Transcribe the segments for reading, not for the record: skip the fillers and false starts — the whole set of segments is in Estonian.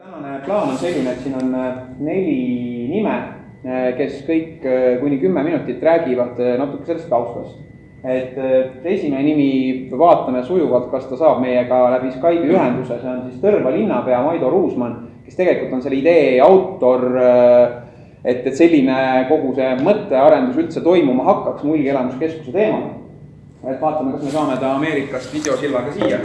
Tänane plaan on selline, et siin on 4 nime, kes kõik kuni 10 minutit räägivad natuke sellest taustast. Et esimene nimi vaatame sujuvalt, kas ta saab meiega läbi Skype'i ühenduse, see on siis Tõrva linnapea Maido Ruusmann, kes tegelikult on selle idee autor, et selline kogu see mõttearendus üldse toimuma hakkaks Mulgi elamuskeskuse teemal. Et vaatame, kas me saame ta Ameerikast videosillaga siia.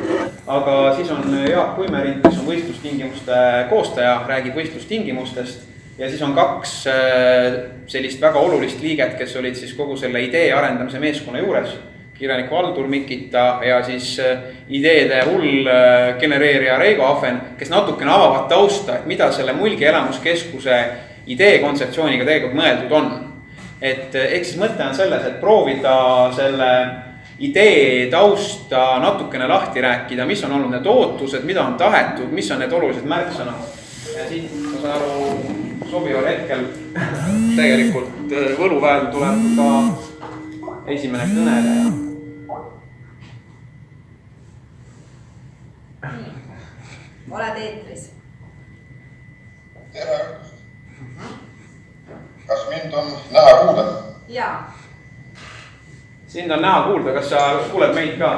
Aga siis on Jaak Kuimerind, kes on võistlustingimuste koostaja, räägib võistlustingimustest. Ja siis on 2 sellist väga olulist liiget, kes olid siis kogu selle idee arendamise meeskonna juures. Kirjanik Valdur Mikita ja siis ideede hull genereerija Reigo Ahven, kes natukene avavad tausta, et mida selle Mulgi elamuskeskuse idee kontseptsiooniga tegelikult mõeldud on. Et ehk siis mõte on selles, et proovida selle idee tausta natukene lahti rääkida, mis on olnud need ootused, mida on tahetud, mis on need olulised märksõnad. Ja siit, ma saan aru, sobival hetkel tegelikult võluväel tuleb ka esimene kõneleja. Oled eetris. Tere. Kas mind on näha kuulda? Jaa. Sind on näha kuulda, kas sa kuuled meid ka?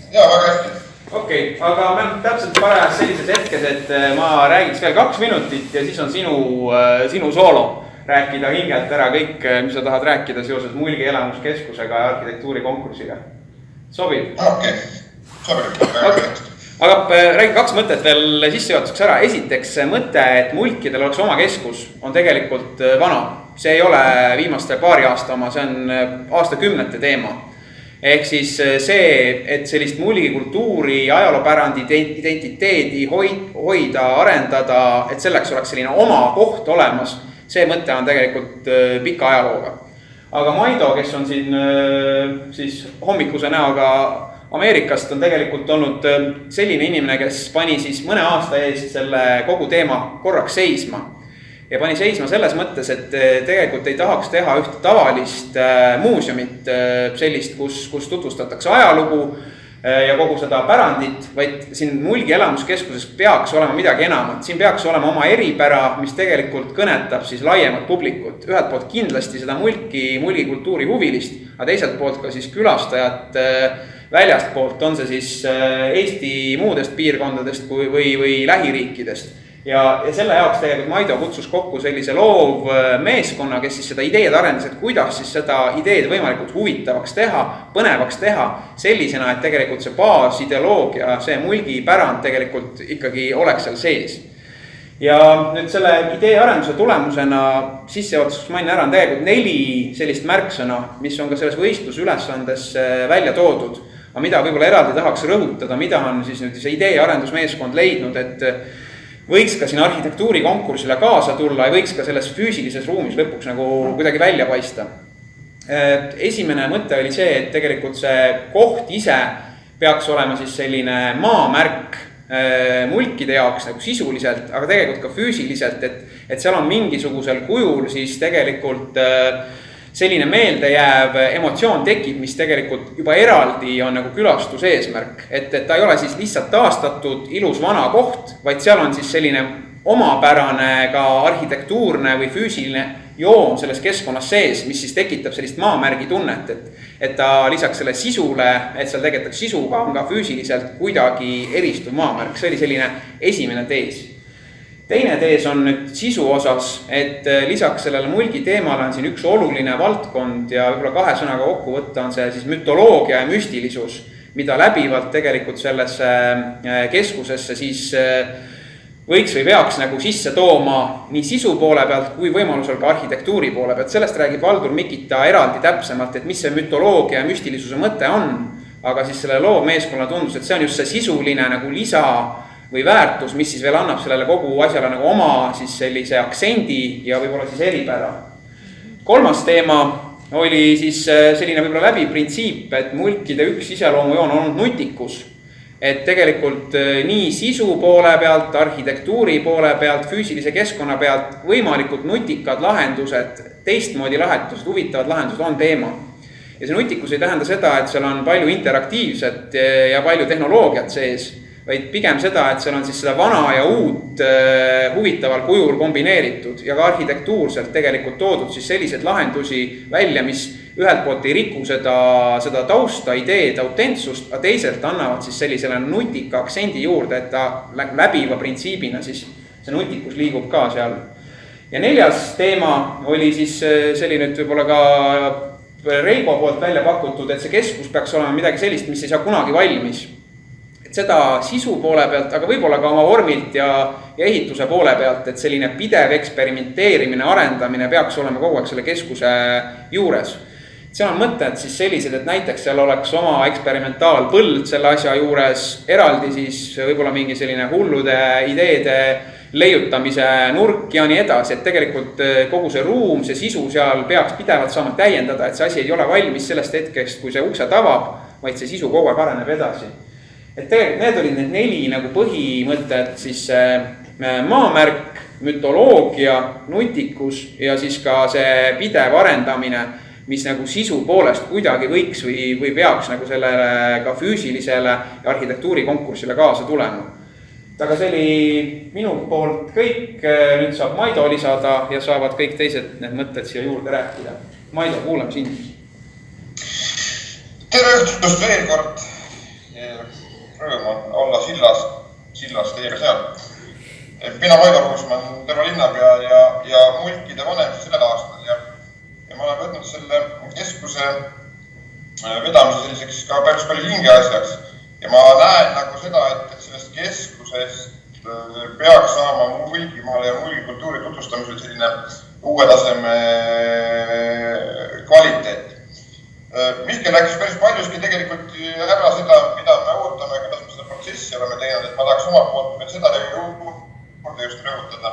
Jaa, väga hästi. Okei, aga ma olen täpselt parajas sellises hetkes, et ma räägiks veel 2 minutit ja siis on sinu soolo rääkida hingelt ära kõik, mis sa tahad rääkida seoses Mulgi elamuskeskusega ja arhitektuurikonkursiga. Sobib? Okei, sobib. Aga räägi 2 mõtet veel sissejuhatuseks ära. Esiteks mõte, et mulkidel oleks oma keskus, on tegelikult vana. See ei ole viimaste paari aasta oma, see on aastakümnete teema. Ehk siis see, et sellist Mulgi kultuuri, ajaloopärandi, identiteedi hoida, arendada, et selleks oleks selline oma koht olemas, see mõte on tegelikult pika ajalooga. Aga Maido, kes on siin siis hommikuse näoga Ameerikast, on tegelikult olnud selline inimene, kes pani siis mõne aasta eest selle kogu teema korraks seisma. Ja pani seisma selles mõttes, et tegelikult ei tahaks teha ühte tavalist muuseumit sellist, kus tutvustatakse ajalugu ja kogu seda pärandit, vaid siin Mulgi elamuskeskuses peaks olema midagi enamat. Siin peaks olema oma eripära, mis tegelikult kõnetab siis laiemat publikut. Ühelt poolt kindlasti seda Mulgi kultuuri huvilist, aga teiselt poolt ka siis külastajat väljast poolt, on see siis Eesti muudest piirkondadest või lähiriikidest. Ja selle jaoks tegelikult Maido kutsus kokku sellise loov meeskonna, kes siis seda ideed arendas, et kuidas siis seda ideed võimalikult huvitavaks teha, põnevaks teha, sellisena, et tegelikult see baasideoloogia, see Mulgi pärand tegelikult ikkagi oleks seal sees. Ja nüüd selle idee arenduse tulemusena sissejuhatuseks mainin ära on tegelikult 4 sellist märksõna, mis on ka selles võistlusülesandes välja toodud, aga mida võib-olla eraldi tahaks rõhutada, mida on siis nüüd see idee arendusmeeskond leidnud, et võiks ka siin arhitektuurikonkursile kaasa tulla ja võiks ka selles füüsilises ruumis lõpuks nagu kuidagi välja paista. Esimene mõte oli see, et tegelikult see koht ise peaks olema siis selline maamärk mulkide jaoks nagu sisuliselt, aga tegelikult ka füüsiliselt, et seal on mingisugusel kujul siis tegelikult selline meeldejääv emotsioon tekib, mis tegelikult juba eraldi on nagu külastus eesmärk. Et ta ei ole siis lihtsalt taastatud ilus vana koht, vaid seal on siis selline omapärane ka arhitektuurne või füüsiline joon selles keskkonnas sees, mis siis tekitab sellist maamärgi tunnet, et ta lisaks selle sisule, et seal tegelikult sisuga on ka füüsiliselt kuidagi eristuv maamärk. See oli selline esimene tees. Teine tees on nüüd sisu osas, et lisaks sellele Mulgi teemale on siin üks oluline valdkond ja võib-olla 2 sõnaga kokku võtta on see siis mütoloogia ja müstilisus, mida läbivalt tegelikult sellesse keskusesse siis võiks või peaks nagu sisse tooma nii sisu poole pealt kui võimalusel ka arhitektuuri poole pealt. Sellest räägib Valdur Mikita eraldi täpsemalt, et mis see mütoloogia ja müstilisuse mõte on, aga siis selle loo meeskonna tundus, et see on just see sisuline nagu lisa või väärtus, mis siis veel annab sellele kogu asjale nagu oma siis sellise aktsendi ja võib-olla siis eripära. 3. teema oli siis selline võib-olla läbi printsiip, et mulkide üks iseloomujoon on olnud nutikus. Et tegelikult nii sisu poole pealt, arhitektuuri poole pealt, füüsilise keskkonna pealt võimalikult nutikad lahendused, teistmoodi lahendused, huvitavad lahendused on teema. Ja see nutikus ei tähenda seda, et seal on palju interaktiivset ja palju tehnoloogiat sees, vaid pigem seda, et seal on siis seda vana ja uut huvitaval kujul kombineeritud ja ka arhitektuurselt tegelikult toodud siis selliseid lahendusi välja, mis ühelt poolt ei riku seda tausta, ideed, autentsust, aga teisalt annavad siis sellisele nutika aktsendi juurde, et ta läbiva printsiibina siis see nutikus liigub ka seal. Ja 4. teema oli siis selline võib-olla ka Reigo poolt välja pakutud, et see keskus peaks olema midagi sellist, mis ei saa kunagi valmis. Et seda sisu poole pealt, aga võib-olla ka oma vormilt ja ehituse poole pealt, et selline pidev eksperimenteerimine, arendamine peaks olema kogu aeg selle keskuse juures. Seal on mõtted siis sellised, et näiteks seal oleks oma eksperimentaalpõld selle asja juures, eraldi siis võib-olla mingi selline hullude ideede leiutamise nurk ja nii edasi, et tegelikult kogu see ruum, see sisu seal peaks pidevalt saama täiendada, et see asi ei ole valmis sellest hetkest, kui see ukse tavab, vaid see sisu kogu aeg areneb edasi. Et tegelikult need olid need 4 nagu põhimõtted, siis maamärk, mütoloogia, nutikus ja siis ka see pidev arendamine, mis nagu sisu poolest kuidagi võiks või peaks nagu sellele ka füüsilisele ja arhitektuuri konkursile kaasa tulema. Aga see oli minu poolt kõik, nüüd saab Maido lisada ja saavad kõik teised need mõtted siia juurde rääkida. Maido, kuulame sind. Tere õhtust veel kord. Rõõm on olla sillas teiega seal. Mina Maido Ruusmann, Terva linnapea ja mulkide vanem sellel aastal ja ma olen võtnud selle keskuse vedamise selliseks ka päris palju hingeasjaks. Ja ma näen nagu seda, et sellest keskusest peaks saama mulgimaale ja mulgikultuuri tutvustamisel selline uue taseme kvaliteet. Mihkel rääkis päris paljuski tegelikult ära seda, mida me ootame, kuidas me seda protsessi oleme teinud, et ma tahaks omalt poolt veel seda juurde just rõhutada.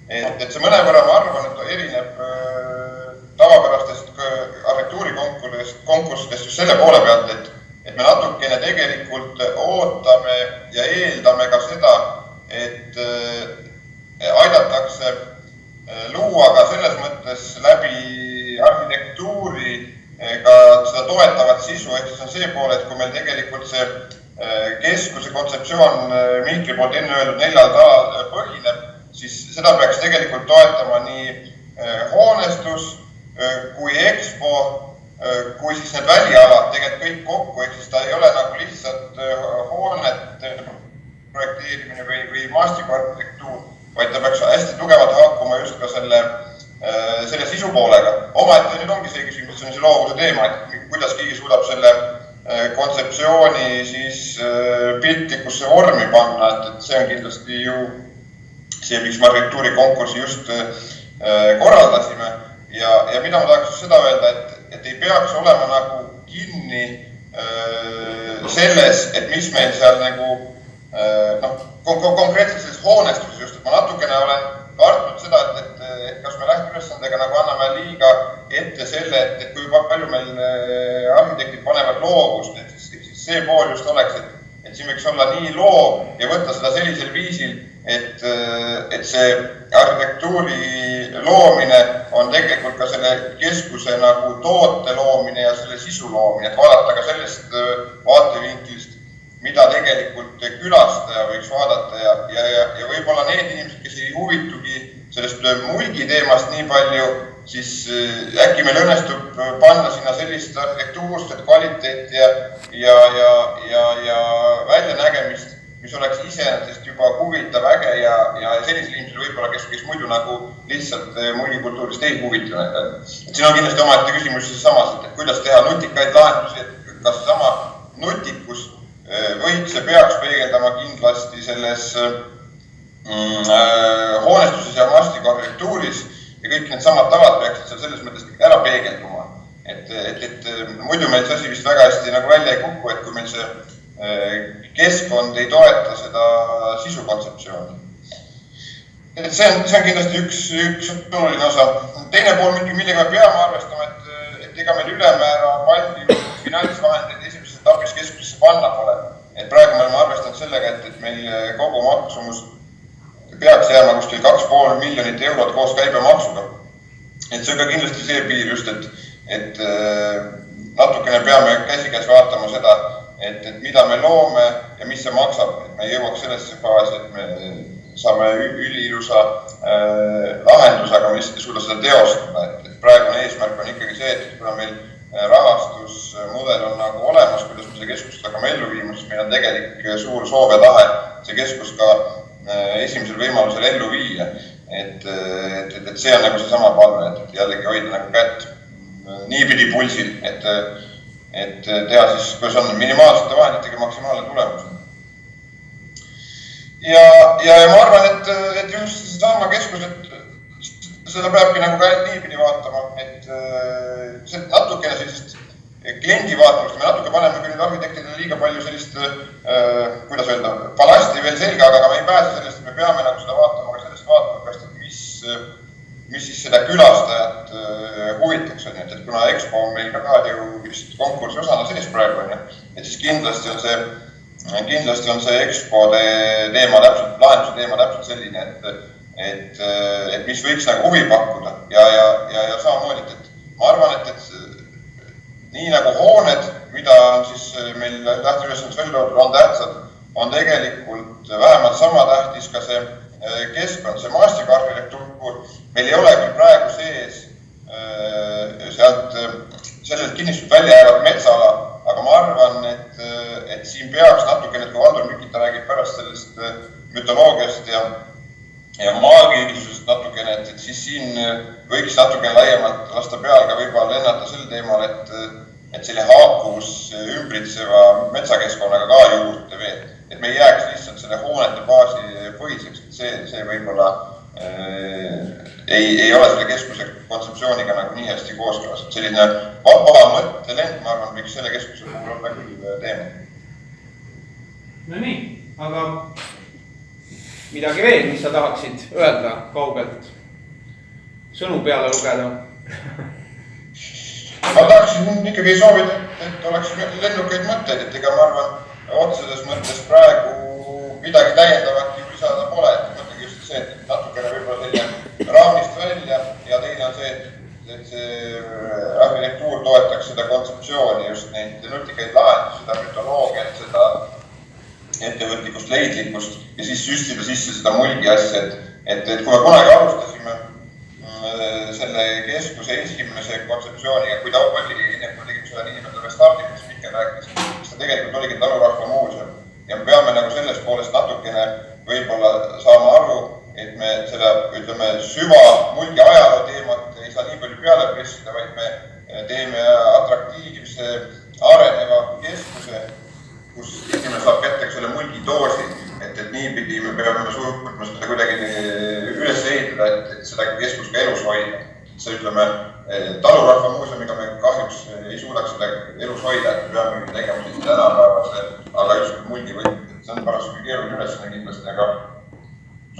Et see mõnevõrra, ma arvan, et erineb tavapärastest arhitektuurikonkurssidest just selle poole pealt, et me natukene tegelikult ootame ja eeldame ka seda, et aidatakse luua ka selles mõttes läbi arhitektuuri ka seda toetavat sisu, ehk siis on see pool, et kui meil tegelikult see keskuse kontseptsioon Mihkli poolt enne öeldud 4 talal põhineb, siis seda peaks tegelikult toetama nii hoonestus kui EXPO, kui siis need välialad tegelikult kõik kokku, ehk siis ta ei ole nagu lihtsalt hoonete projekteerimine või maastikuarhitektuur, vaid ta peaks hästi tugevalt haakuma just ka selle sisu poolega. Omaette nüüd ongi see küsimus, see on see loovuse teema, et kuidas keegi suudab selle kontseptsiooni siis piltlikusse vormi panna, et see on kindlasti ju see, miks me arhitektuurikonkursi just korraldasime ja mida ma tahaks seda öelda, et ei peaks olema nagu kinni selles, et mis meil seal nagu konkreetselt selles hoonestuses just, et ma natukene olen kartnud seda, et kas me lähteülesandega nagu anname liiga ette selle, et kui palju meil arhitektid panevad loovust, et siis see pool just oleks, et siin võiks olla nii loov ja võtta seda sellisel viisil, et see arhitektuuri loomine on tegelikult ka selle keskuse nagu toote loomine ja selle sisu loomine, et vaadata ka sellest vaatevinklist, mida tegelikult külastaja võiks vaadata ja võib-olla need inimesed, kes ei huvitugi sellest mulgi teemast nii palju, siis äkki meil õnnestub panna sinna sellist arhitektuurset kvaliteeti ja väljanägemist, mis oleks iseenesest juba huvitav äge ja sellisel inimesel võib-olla, kes muidu nagu lihtsalt mulgikultuurist ei huvitanud. Siin on kindlasti omaette küsimus samas, et kuidas teha nutikaid lahendusi, et kas sama nutikus võiks ja peaks peegeldama kindlasti selles hoonestuses ja maastikuarhitektuuris ja kõik need samad tavad peaksid seal selles mõttes ära peegelduma. Et muidu meil see asi vist väga hästi nagu välja ei kuku, et kui meil see keskkond ei toeta seda sisukontseptsiooni. Et see on kindlasti üks oluline osa. Teine pool, millega me peame arvestama, et ega meil ülemäära palju finantsvahendeid esimeses etapis keskusesse panna pole. Et praegu me oleme arvestanud sellega, et meil kogu maksumus peaks jääma kuskil 2,5 miljonit eurot koos käibemaksuga. Et see on ka kindlasti see piir just, et natukene peame käsikäes vaatama seda, et mida me loome ja mis see maksab, et me jõuaks sellesse faasi, et me saame üliilusa lahendusega, mis ei suuda seda teostada. Et praegune eesmärk on ikkagi see, et kuna meil rahastusmudel on nagu olemas, kuidas me seda keskust hakkame ellu viima, siis meil on tegelik suur soov ja tahe see keskus ka esimesel võimalusel ellu viia. Et see on nagu seesama palve, et jällegi hoida nagu kätt niipidi pulsil, et teha siis, kuidas on minimaalsete vahenditega maksimaalne tulemus. Ja ma arvan, et just seesama keskus, et seda peabki nagu ka niipidi vaatama, et see natukene sellist kliendi vaatamust, me natuke paneme küll arhitektidele liiga palju sellist, kuidas öelda, ballasti veel selga, aga me ei pääse sellest, et me peame nagu seda vaatama ka sellest vaatamast, et mis siis seda külastajat huvitaks, et kuna EXPO on meil ka ju vist konkursi osana sees praegu, et siis kindlasti on see EXPO teema täpselt, lahenduse teema täpselt selline, et mis võiks nagu huvi pakkuda ja samamoodi, et ma arvan, et nii nagu hooned, mida on siis meil lähteülesandes välja toodud, on tähtsad, on tegelikult vähemalt sama tähtis ka see keskkond, see maastikuarhitektuur. Meil ei ole küll praegu sees sealt sellelt kinnistut välja jäävad metsaala, aga ma arvan, et siin peaks natukene, kui Valdur Mikita räägib pärast sellest mütoloogiast ja maagilisusest natukene, et siis siin võiks natukene laiemalt lasta peal ka võib-olla lennata sel teemal, et selle haakuvus ümbritseva metsakeskkonnaga ka juurde veel. Et me ei jääks lihtsalt selle hoonete baasi põhiseks, et see võib-olla ei ole selle keskuse kontseptsiooniga nagu nii hästi kooskõlas. Selline vaba mõttelend, ma arvan, võiks selle keskuse puhul olla küll teema. No nii, aga midagi veel, mis sa tahaksid öelda kaugelt? Sõnu peale lugeda? Ma tahaksin ikkagi soovida, et oleks lennukaid mõtteid, et ega ma arvan, otseses mõttes praegu midagi täiendavat ju lisada pole, et mõtlegi just see, et natukene võib-olla selline raamist välja ja teine on see, et see arhitektuur toetaks seda kontseptsiooni, just neid nutikaid lahendusi, seda mütoloogiat, seda ettevõtlikust, leidlikkust ja siis süstida sisse seda mulgi asja, et kui me kunagi alustasime selle keskuse esimese kontseptsiooniga, kui ta oli, enne kui tegime seda niinimetatud restardi, mis Mikkel rääkis, siis ta tegelikult oligi Talurahva muuseum. Ja me peame nagu sellest poolest natukene võib-olla saama aru, et me seda, ütleme, süva mulgi ajaloo teemat ei saa nii palju peale pressida, vaid me teeme atraktiivse, areneva keskuse, kus inimene saab kätte selle mulgi doosi, et niipidi me peame suutma seda kuidagi üles ehitada, et seda keskust ka elus hoida. See ütleme, Talurahva muuseumiga me kahjuks ei suudaks seda elus hoida, et me peame tegema siis tänapäevase, aga just mulgi võtmine. See on paras keeruline ülesanne kindlasti, aga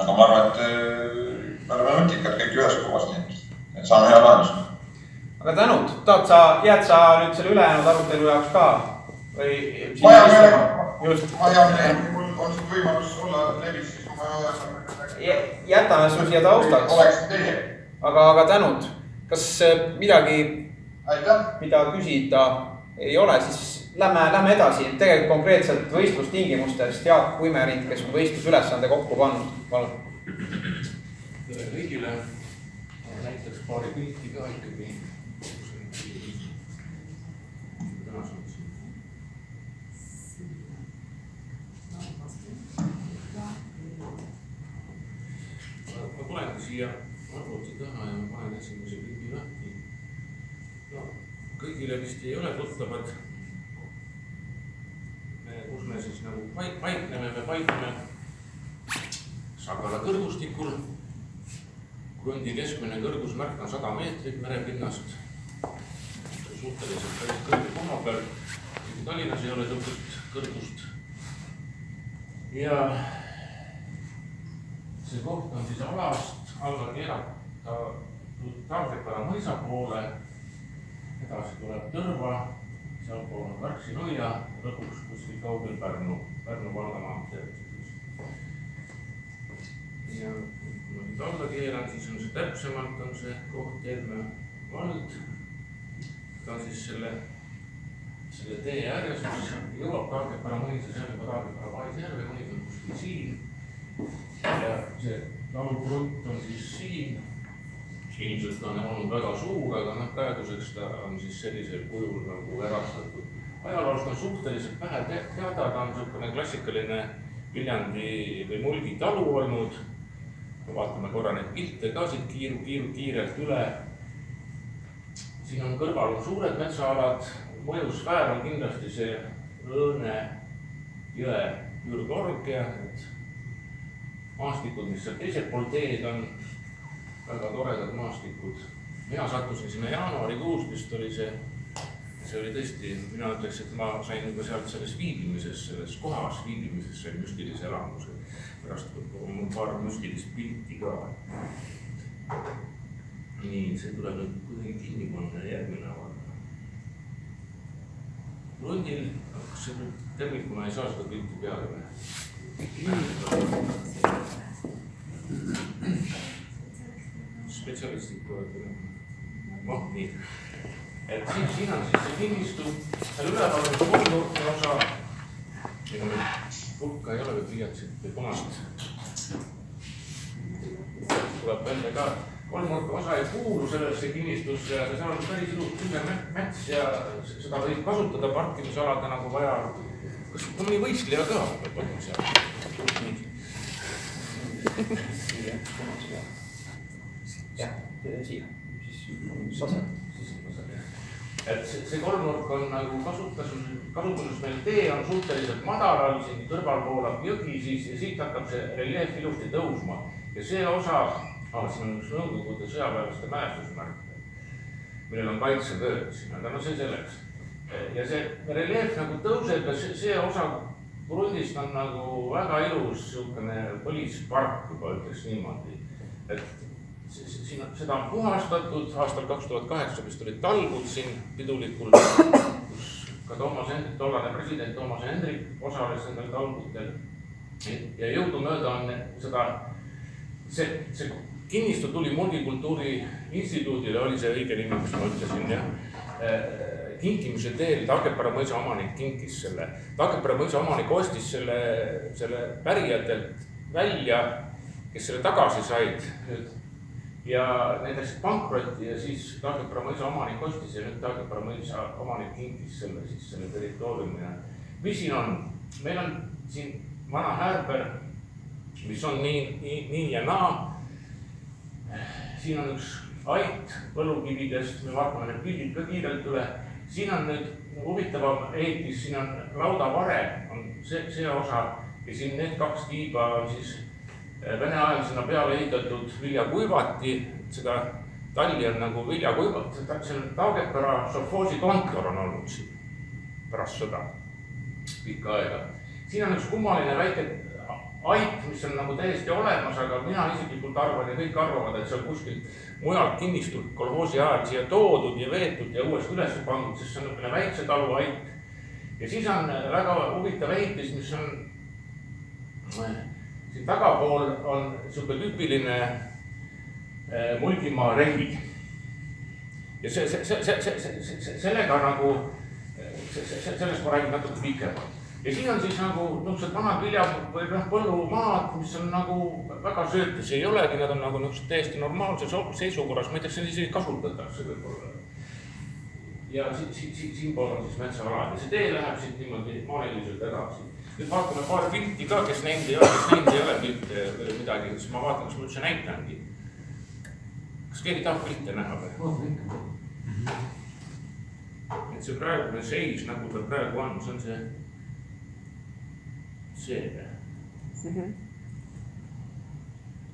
ma arvan, et me oleme nutikad kõik ühes kohas, nii et saame hea lahendus. Aga tänud, jääd sa nüüd selle ülejäänud arutelu jaoks ka? Ma hea meelega, kui mul on siin võimalus olla levis, siis ma jätame sul siia taustaks. Oleksin teie. Aga tänud. Kas midagi, Aitäh. mida küsida ei ole, siis lähme edasi. Tegelikult konkreetselt võistlustingimustest Jaak Kuimerit, kes on võistlusülesande kokku pannud. Palun. Tere kõigile. Näiteks paari pilti ka ikkagi. Ma tulengi siia arvuti taha ja ma panen esimese pildi lahti. No, kõigile vist ei ole tuttavad, kus me siis nagu paikneme, me paikneme Sagala kõrgustikul. Krundi keskmine kõrgusmärk on 100 meetrit merepinnast. Suhteliselt päris kõrge koha peal. Tallinnas ei ole tõpust kõrgust. Ja see koht on siis alast alla keerata Taagepera mõisa poole. Edasi tuleb Tõrva, seal pool on Karksi-Nõia, lõpuks kuskil kaugel Pärnu Valgamaa. Ja kui ma nüüd alla keeran, siis on see täpsemalt on see koht Helme vald. Ta on siis selle selle tee ääres, mis jõuab Taagepera mõisa, see on juba Taagepera Vaisjärve, mõis on kuskil siin. Ja see talukrunt on siis siin. Ilmselt on olnud väga suur, aga praeguseks ta on siis sellisel kujul nagu erastatud. Ajaloost on suhteliselt vähe teada, ta on niisugune klassikaline Viljandi või Mulgi talu olnud. Vaatame korra neid pilte ka siit kiirelt üle. Siin on kõrval on suured metsaalad, mõjusfäär on kindlasti see Õõne jõe Jürgorgia, et maastikud, mis seal teisel pool teed on, väga toredad maastikud. Mina sattusin sinna jaanuarikuus, vist oli see oli tõesti, mina ütleks, et ma sain juba sealt selles kohas viibimises sain müstilise elamuse. Pärast on paar müstilist pilti ka. Nii, see tuleb nüüd kuidagi kinni panna järgmine aval. Rundil, kas see nüüd tervikuna ei saa seda pilti peale või? Spetsialistid tulevad. Nii. Et siin on siis see kinnistu, seal üleval on kolmnurkne osa. Ega meil pulka ei ole või pliiatsit või punast. Tuleb välja ka. Kolmnurkne osa ei kuulu sellesse kinnistusse ja seal on päris ilus tühja mets ja seda võib kasutada parkimisalade nagu vaja. Kas mõni võistleja ka võib seal? Jah, siia. Siis sase. Et see kolmnurk on nagu kasutuses meil tee on suhteliselt madalal, siin kõrval voolab jõgi, siis ja siit hakkab see reljeef ilusti tõusma. Ja see osa, siin on üks nõukogude sõjaväelaste mälestusmärk, millel on kaitsevööd siin, aga no see selleks. Ja see reljeef nagu tõuseb ja see osa Rundist on nagu väga ilus siukene põlispark, juba ütleks niimoodi. Et seda on puhastatud, aastal 2008 vist olid talgud siin pidulikul, kus ka tollane president Toomas Hendrik osales nendel talgutel. Ja jõudumööda on seda, see kinnistu tuli Mulgi Kultuuriinstituudile, oli see õige nimi, mis ma ütlesin, jah. Kinkimise teel Taagepera mõisa omanik kinkis selle. Taagepera mõisa omanik ostis selle pärijatelt välja, kes selle tagasi said. Ja need läksid pankrotti ja siis Taagepera mõisa omanik ostis ja nüüd Taagepera mõisa omanik kinkis selle territooriumina. Mis siin on? Meil on siin vana häärber, mis on nii ja naa. Siin on üks ait põllukividest, me vaatame need pildid ka kiirelt üle. Siin on nüüd huvitavam ehitis, siin on laudavare, on see osa ja siin need kaks tiiba on siis Vene ajal sinna peale ehitatud viljakuivati, seda talli on nagu viljakuivati, see on Taagepera sovhoosi kontor on olnud siin pärast sõda pikka aega. Siin on üks kummaline väike ait, mis on nagu täiesti olemas, aga mina isiklikult arvan ja kõik arvavad, et see on kuskilt mujalt kinnistult kolhoosi ajal siia toodud ja veetud ja uuesti üles pandud, sest see on niisugune väikse talu ait. Ja siis on väga huvitav ehitis, mis on siin tagapool on niisugune tüüpiline Mulgimaa rehi. Ja sellega nagu, sellest ma räägin natuke pikemalt. Ja siin on siis nagu niisugused vanad vilja- või põllumaad, mis on nagu väga söötis ei olegi, nad on nagu niisugused täiesti normaalses seisukorras, ma ei tea, see isegi kasutatakse võib-olla. Ja siin pool on siis metsaala ja see tee läheb siit niimoodi maaniliselt edasi. Nüüd vaatame paar pilti ka, kes näinud ei ole pilte või midagi, siis ma vaatan, kas ma üldse näitangi. Kas keegi tahab pilte näha või? Et see praegune seis, nagu ta praegu on, see on see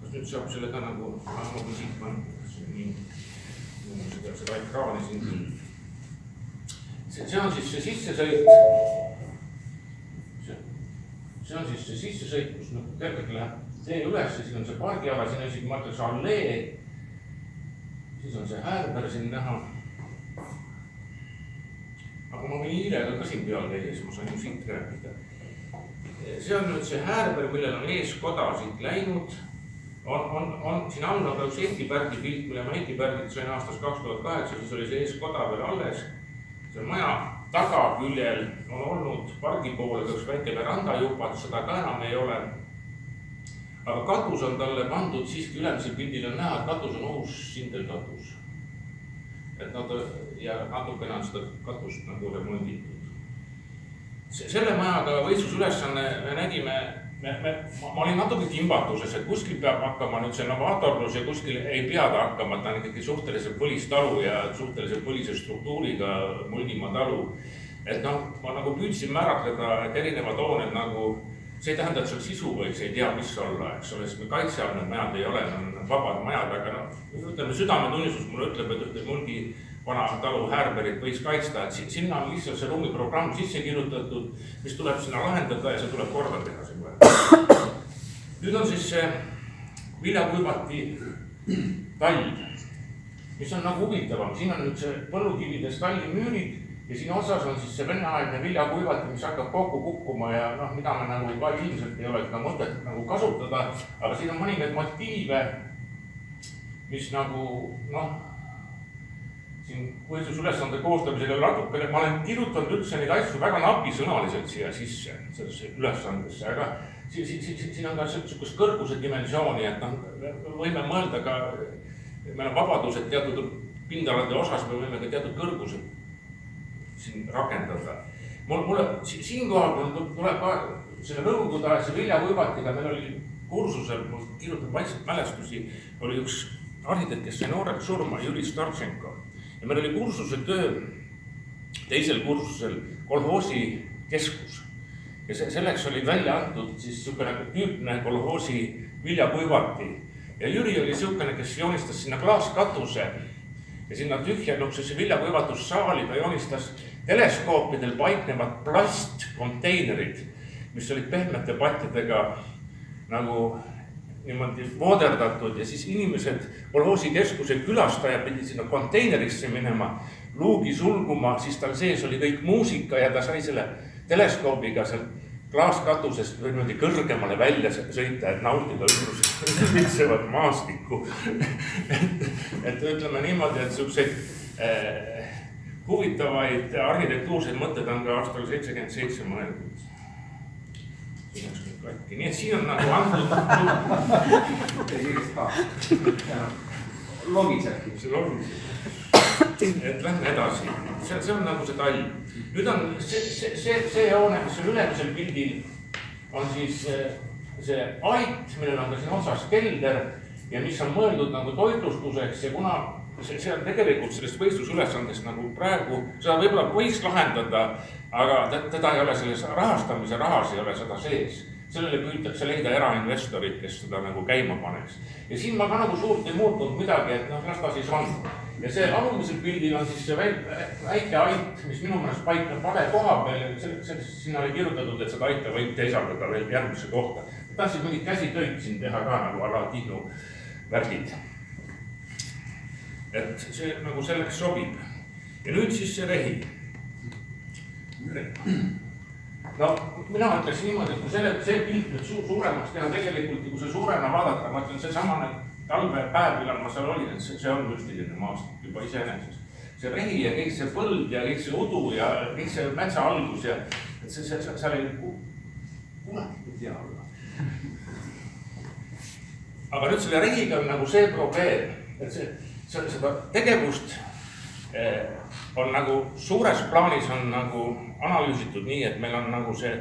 Kas nüüd saab selle ka nagu siit panna, seda ekraani siin küll. See on siis see sissesõit. See on siis see sissesõit, kus tervik läheb tee üles, siin on see pargiala, siin on isegi ma ütleks allee. Siis on see häärber siin näha. Aga ma võin hiirega ka siin peal käia, siis ma sain ju siit rääkida. See on nüüd see häärber, millel on eeskoda siit läinud. Siin all on ka üks Eiki Pärdi pilt, mille ma Eiki Pärdilt sain aastast 2008, siis oli see eeskoda veel alles. see maja tagaküljel on olnud pargi poole üks väike verandajupa, seda ka enam ei ole. Aga katus on talle pandud siiski ülemisel pildil on näha, et katus on uus sindelkatus. Et ja natukene on seda katust nagu remonditud. Selle majaga võistlusülesanne me nägime, ma olin natuke kimbatuses, et kuskil peab hakkama nüüd see novaatorlus ja kuskil ei pea ta hakkama, ta on ikkagi suhteliselt põlistalu ja suhteliselt põlise struktuuriga Mulgimaa talu. Et ma nagu püüdsin määratleda, et erinevad hooned nagu, see ei tähenda, et seal sisu võiks ei tea, mis olla, eks ole, sest me kaitse all need majad ei ole, need on vabad majad, aga ütleme, südametunnistus mulle ütleb, et ühte Mulgi vana talu Härberit võiks kaitsta, et sinna on lihtsalt see ruumiprogramm sisse kirjutatud, mis tuleb sinna lahendada ja see tuleb korda teha see kohe. Nüüd on siis see viljakuivati tall, mis on nagu huvitavam. Siin on nüüd see põllukivides tallimüürid ja siin osas on siis see venneaegne viljakuivati, mis hakkab kokku kukkuma ja mida me nagu ka ilmselt ei ole seda mõtet nagu kasutada, aga siin on mõningaid motiive, mis nagu siin võistlusülesande koostamisega natukene, ma olen kirjutanud üldse neid asju väga napisõnaliselt siia sisse, sellesse ülesandesse, aga siin on ka sellist kõrguse dimensiooni, et võime mõelda ka, meil on vabadused teatud pindalade osas, me võime ka teatud kõrgused siin rakendada. Mulle siinkohal tuleb ka selle nõukogude aja viljakuivatiga, meil oli kursusel, mul kirjutab vaikselt mälestusi, oli üks arhitekt, kes sai noorelt surma, Jüri Startšenko. Ja meil oli kursuse töö, teisel kursusel kolhoosi keskus. Ja selleks oli välja antud siis niisugune tüüpne kolhoosi viljakuivati. Ja Jüri oli niisugune, kes joonistas sinna klaaskatuse ja sinna tühja niisugusesse viljakuivatussaali ta joonistas teleskoopidel paiknevad plastkonteinerid, mis olid pehmete patjadega nagu niimoodi vooderdatud ja siis inimesed, kolhoosi keskuse külastajad pidi sinna konteinerisse minema, luugi sulguma, siis tal sees oli kõik muusika ja ta sai selle teleskoobiga seal klaaskatusest või niimoodi kõrgemale välja sõita, et nautida ümbrusitsevat maastikku. Et ütleme niimoodi, et selliseid huvitavaid arhitektuurseid mõtted on ka aastal 77 mõeldud. Nii et siin on nagu antud logisebki. See logiseb. Et lähme edasi. See on nagu see tall. Nüüd on see joone, mis on ülemisel pildil, on siis see ait, millel on ka siin otsas kelder ja mis on mõeldud nagu toitlustuseks ja kuna see on tegelikult sellest võistlusülesandest nagu praegu, seda võib-olla võiks lahendada, aga teda ei ole selles rahastamise rahas ei ole seda sees. Sellele püütakse leida erainvestorid, kes seda nagu käima paneks. Ja siin ma ka nagu suurt ei muutnud midagi, et las ta siis on. Ja see alumisel pildil on siis see väike ait, mis minu mõnest paikneb vale koha peal. Sinna oli kirjutatud, et seda aita võib teisaldada veel järgmisse kohta. Tahtsin mingid käsitöid siin teha ka nagu ala Kihnu värgid. Et see nagu selleks sobib. Ja nüüd siis see rehi. No, mina ütleks niimoodi, et kui see pilt nüüd suuremaks teha tegelikult, kui see suurena vaadata, ma ütlen see samane talvepäev, millal ma seal olin, et see on müstiline maastik juba iseenesest. See rehi ja kõik see põld ja kõik see udu ja kõik see metsa algus ja et seal ei kunagi tea olla. Aga nüüd selle rehiga on nagu see probleem, et seda tegevust on nagu suures plaanis on nagu analüüsitud nii, et meil on nagu see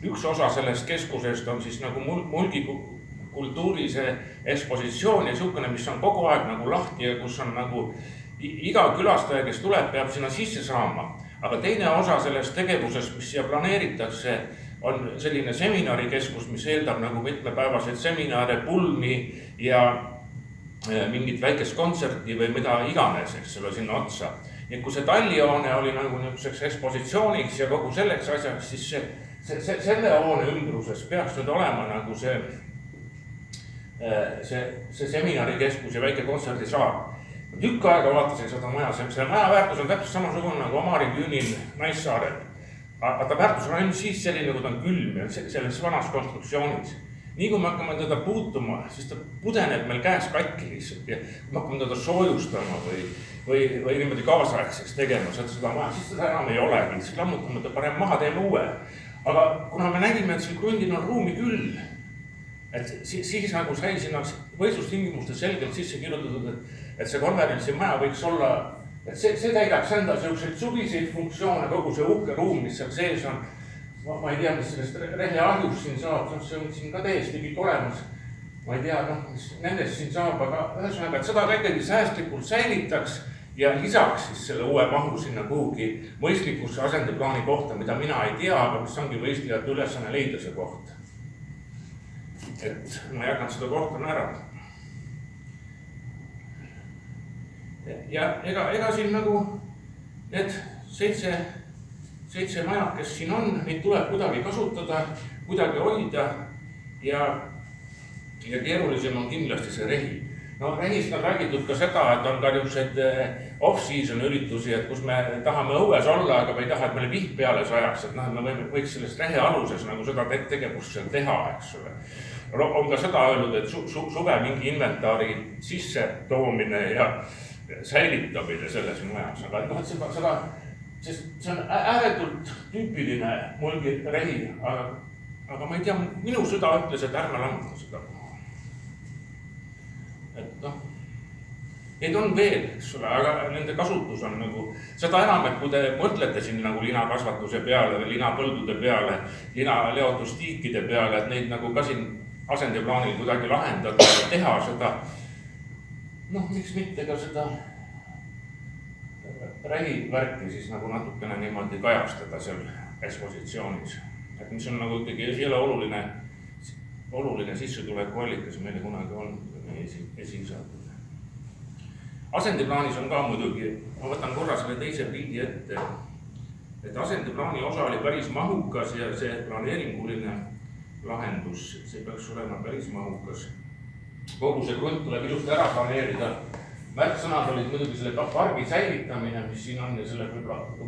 üks osa sellest keskusest on siis nagu Mulgi kultuuri see ekspositsioon ja niisugune, mis on kogu aeg nagu lahti ja kus on nagu iga külastaja, kes tuleb, peab sinna sisse saama. Aga teine osa sellest tegevusest, mis siia planeeritakse, on selline seminarikeskus, mis eeldab nagu mitmepäevaseid seminare, pulmi ja mingit väikest kontserti või mida iganes, eks selle sinna otsa. Ja kui see tallihoone oli nagu niisuguseks ekspositsiooniks ja kogu selleks asjaks, siis selle hoone ümbruses peaks nüüd olema nagu see seminarikeskus ja väike kontserdisaal. Tükk aega vaatasin seda maja, see maja väärtus on täpselt samasugune nagu Omari Küünil Naissaarel. Aga ta väärtus on ainult siis selline, kui ta on külm ja selles vanas konstruktsioonis. Nii kui me hakkame teda puutuma, siis ta pudeneb meil käes katki lihtsalt ja me hakkame teda soojustama või või niimoodi kaasaegseks tegema seda maja, siis seda enam ei olegi, siis lammutame ta parem maha, teeme uue. Aga kuna me nägime, et seal krundil on ruumi küll, et siis nagu sai sinna võistlustingimustes selgelt sisse kirjutatud, et see konverentsi maja võiks olla, et see täidaks enda selliseid suviseid funktsioone, kogu see uhke ruum, mis seal sees on. Ma ei tea, mis sellest reheahjust siin saab, see on siin ka täiesti kõik olemas. Ma ei tea, mis nendest siin saab, aga ühesõnaga, et seda ka ikkagi säästlikult säilitaks ja lisaks siis selle uue mahu sinna kuhugi mõistlikusse asendeplaani kohta, mida mina ei tea, aga mis ongi võistlejate ülesanne leida see koht. Et ma jaganud seda kohta ära. Ja ega siin nagu need seitse majad, kes siin on, neid tuleb kuidagi kasutada, kuidagi hoida ja keerulisem on kindlasti see rehi. No rehist on räägitud ka seda, et on ka niisugused off-season üritusi, et kus me tahame õues olla, aga me ei taha, et meile vihm peale sajaks, et me võiks sellest rehe aluses nagu seda tegevust seal teha, eks ole. On ka seda öelnud, et suve mingi inventaari sisse toomine ja säilitamine selles majas, aga see on ääretult tüüpiline mulgi rehi, aga ma ei tea, minu süda ütles, et ärme lammuta seda. Et neid on veel, eks ole, aga nende kasutus on nagu, seda enam, et kui te mõtlete siin nagu linakasvatuse peale, linapõldude peale, linaleotustiikide peale, et neid nagu ka siin asendeplaanil kuidagi lahendada ja teha seda, miks mitte ka seda rähivärki siis nagu natukene niimoodi kajastada seal ekspositsioonis. Et mis on nagu ikkagi ei ole oluline sissetuleku allikas meile kunagi on esisatud. Asendeplaanis on ka muidugi, ma võtan korra selle teise pildi ette, et asendeplaani osa oli päris mahukas ja see planeeringuline lahendus, see peaks olema päris mahukas. Kogu see grunt tuleb ilusti ära planeerida. Märksõnad olid muidugi selle pargi säilitamine, mis siin on ja selle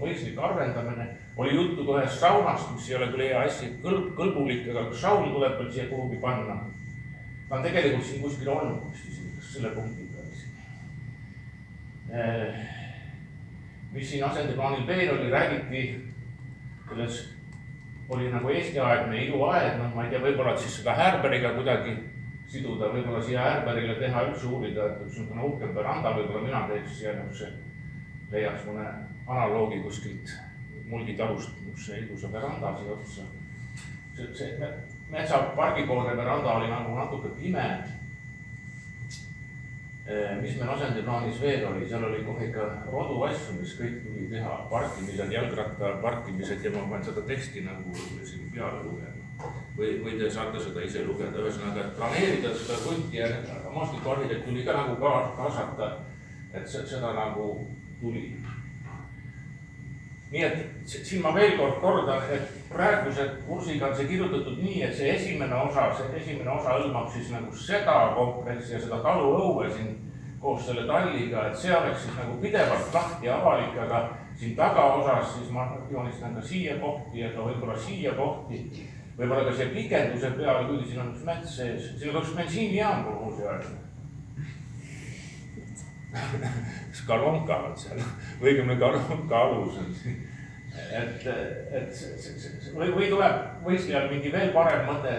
mõistlik arvendamine. Oli juttu ka ühest saunast, mis ei ole küll hästi kõlbulik, aga saun tuleb veel siia kuhugi panna. Ta on tegelikult siin kuskil olnud, selle punkti peal. Mis siin asendeplaanil veel oli, räägiti, kuidas oli nagu Eesti-aegne iluaed, ma ei tea, võib-olla siis seda Härberiga kuidagi siduda, võib-olla siia Härberile teha üldse uurida, et üks niisugune uhkem veranda, võib-olla mina teeks siia leiaks mõne analoogi kuskilt mulgitalust, see ilusa veranda siia otsa. See metsapargipoolne veranda oli nagu natuke pime. Mis meil asendeplaanis veel oli, seal oli kohe ikka rodu asju, mis kõik tuli teha, parkimised, jalgratta parkimised ja ma pean seda teksti nagu siin peale lugema. Või te saate seda ise lugeda, ühesõnaga, et planeerida seda kunti ja maastikuarhitekt tuli ka nagu kaasata, et seda nagu tuli. Nii et siin ma veel kordan, et praeguse kursiga on see kirjutatud nii, et see esimene osa hõlmab siis nagu seda kompleksi ja seda taluõue siin koos selle talliga, et see oleks siis nagu pidevalt lahti ja avalik, aga siin tagaosas siis ma joonistan ka siia kohti ja ka võib-olla siia kohti. Võib-olla ka see pikenduse peale, kuigi siin on üks mets sees, siin on üks bensiinijaam muusi öelda. Skalonka on seal, õigemini kalonka alus on siin. Või tuleb võistlejal mingi veel parem mõte,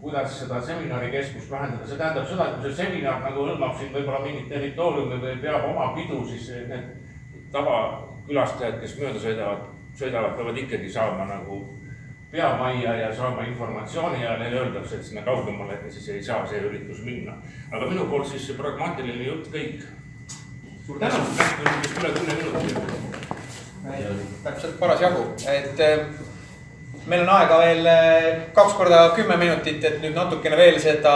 kuidas seda seminarikeskust lahendada. See tähendab seda, et kui see seminar nagu hõlmab siin võib-olla mingit territooriumi või peab oma pidu, siis need tavakülastajad, kes mööda sõidavad, peavad ikkagi saama nagu peamajja ja saama informatsiooni ja neile öeldakse, et sinna kaugemale siis ei saa see üritus minna. Aga minu poolt siis see pragmaatiline jutt kõik. Suur tänu, rääkime üle 10 minutit. Täpselt paras jagu, et meil on aega veel 2 korda 10 minutit, et nüüd natukene veel seda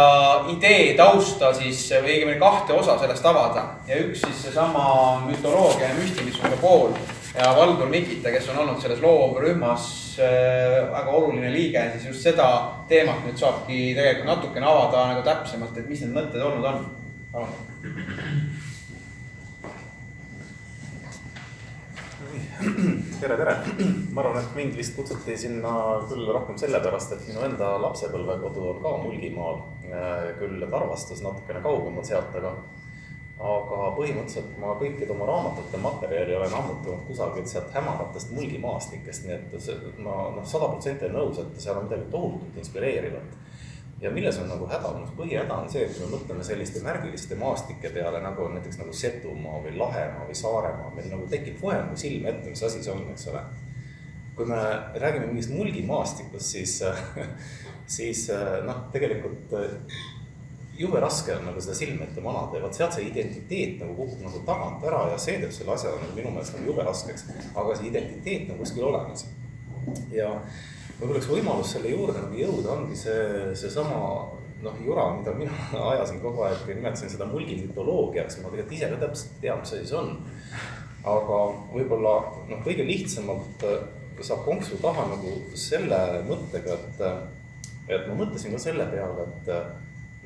idee tausta siis või õigemini 2 osa sellest avada. Ja üks siis seesama mütoloogia ja müstilisuse pool ja Valdur Mikita, kes on olnud selles loomrühmas väga oluline liige, siis just seda teemat nüüd saabki tegelikult natukene avada nagu täpsemalt, et mis need mõtted olnud on. Palun. Tere! Ma arvan, et mind vist kutsuti sinna küll rohkem sellepärast, et minu enda lapsepõlvekodu on ka Mulgimaal, küll Tarvastus natukene kaugemal sealt, aga aga põhimõtteliselt ma kõikide oma raamatute materjali olen ammutanud kusagilt sealt hämaratest mulgimaastikest, nii et ma 100% nõus, et seal on midagi tohutult inspireerivat. Ja milles on nagu häda, põhihäda on see, et kui me mõtleme selliste märgiliste maastike peale, nagu on näiteks nagu Setumaa või Lahemaa või Saaremaa, meil nagu tekib kohe nagu silm ette, mis asi see on, eks ole. Kui me räägime mingist mulgimaastikust, siis tegelikult jube raske on nagu seda silme ette manada ja sealt see identiteet nagu kukub nagu tagant ära ja see teeb selle asja nagu minu meelest nagu jube raskeks, aga see identiteet on kuskil olemas. Ja võib-olla üks võimalus selle juurde nagu jõuda ongi see sama jura, mida mina ajasin kogu aeg, nimetasin seda mulgimütoloogiaks, ma tegelikult ise ka täpselt tean, mis asi see on. Aga võib-olla kõige lihtsamalt saab konksu taha nagu selle mõttega, et ma mõtlesin ka selle peale, et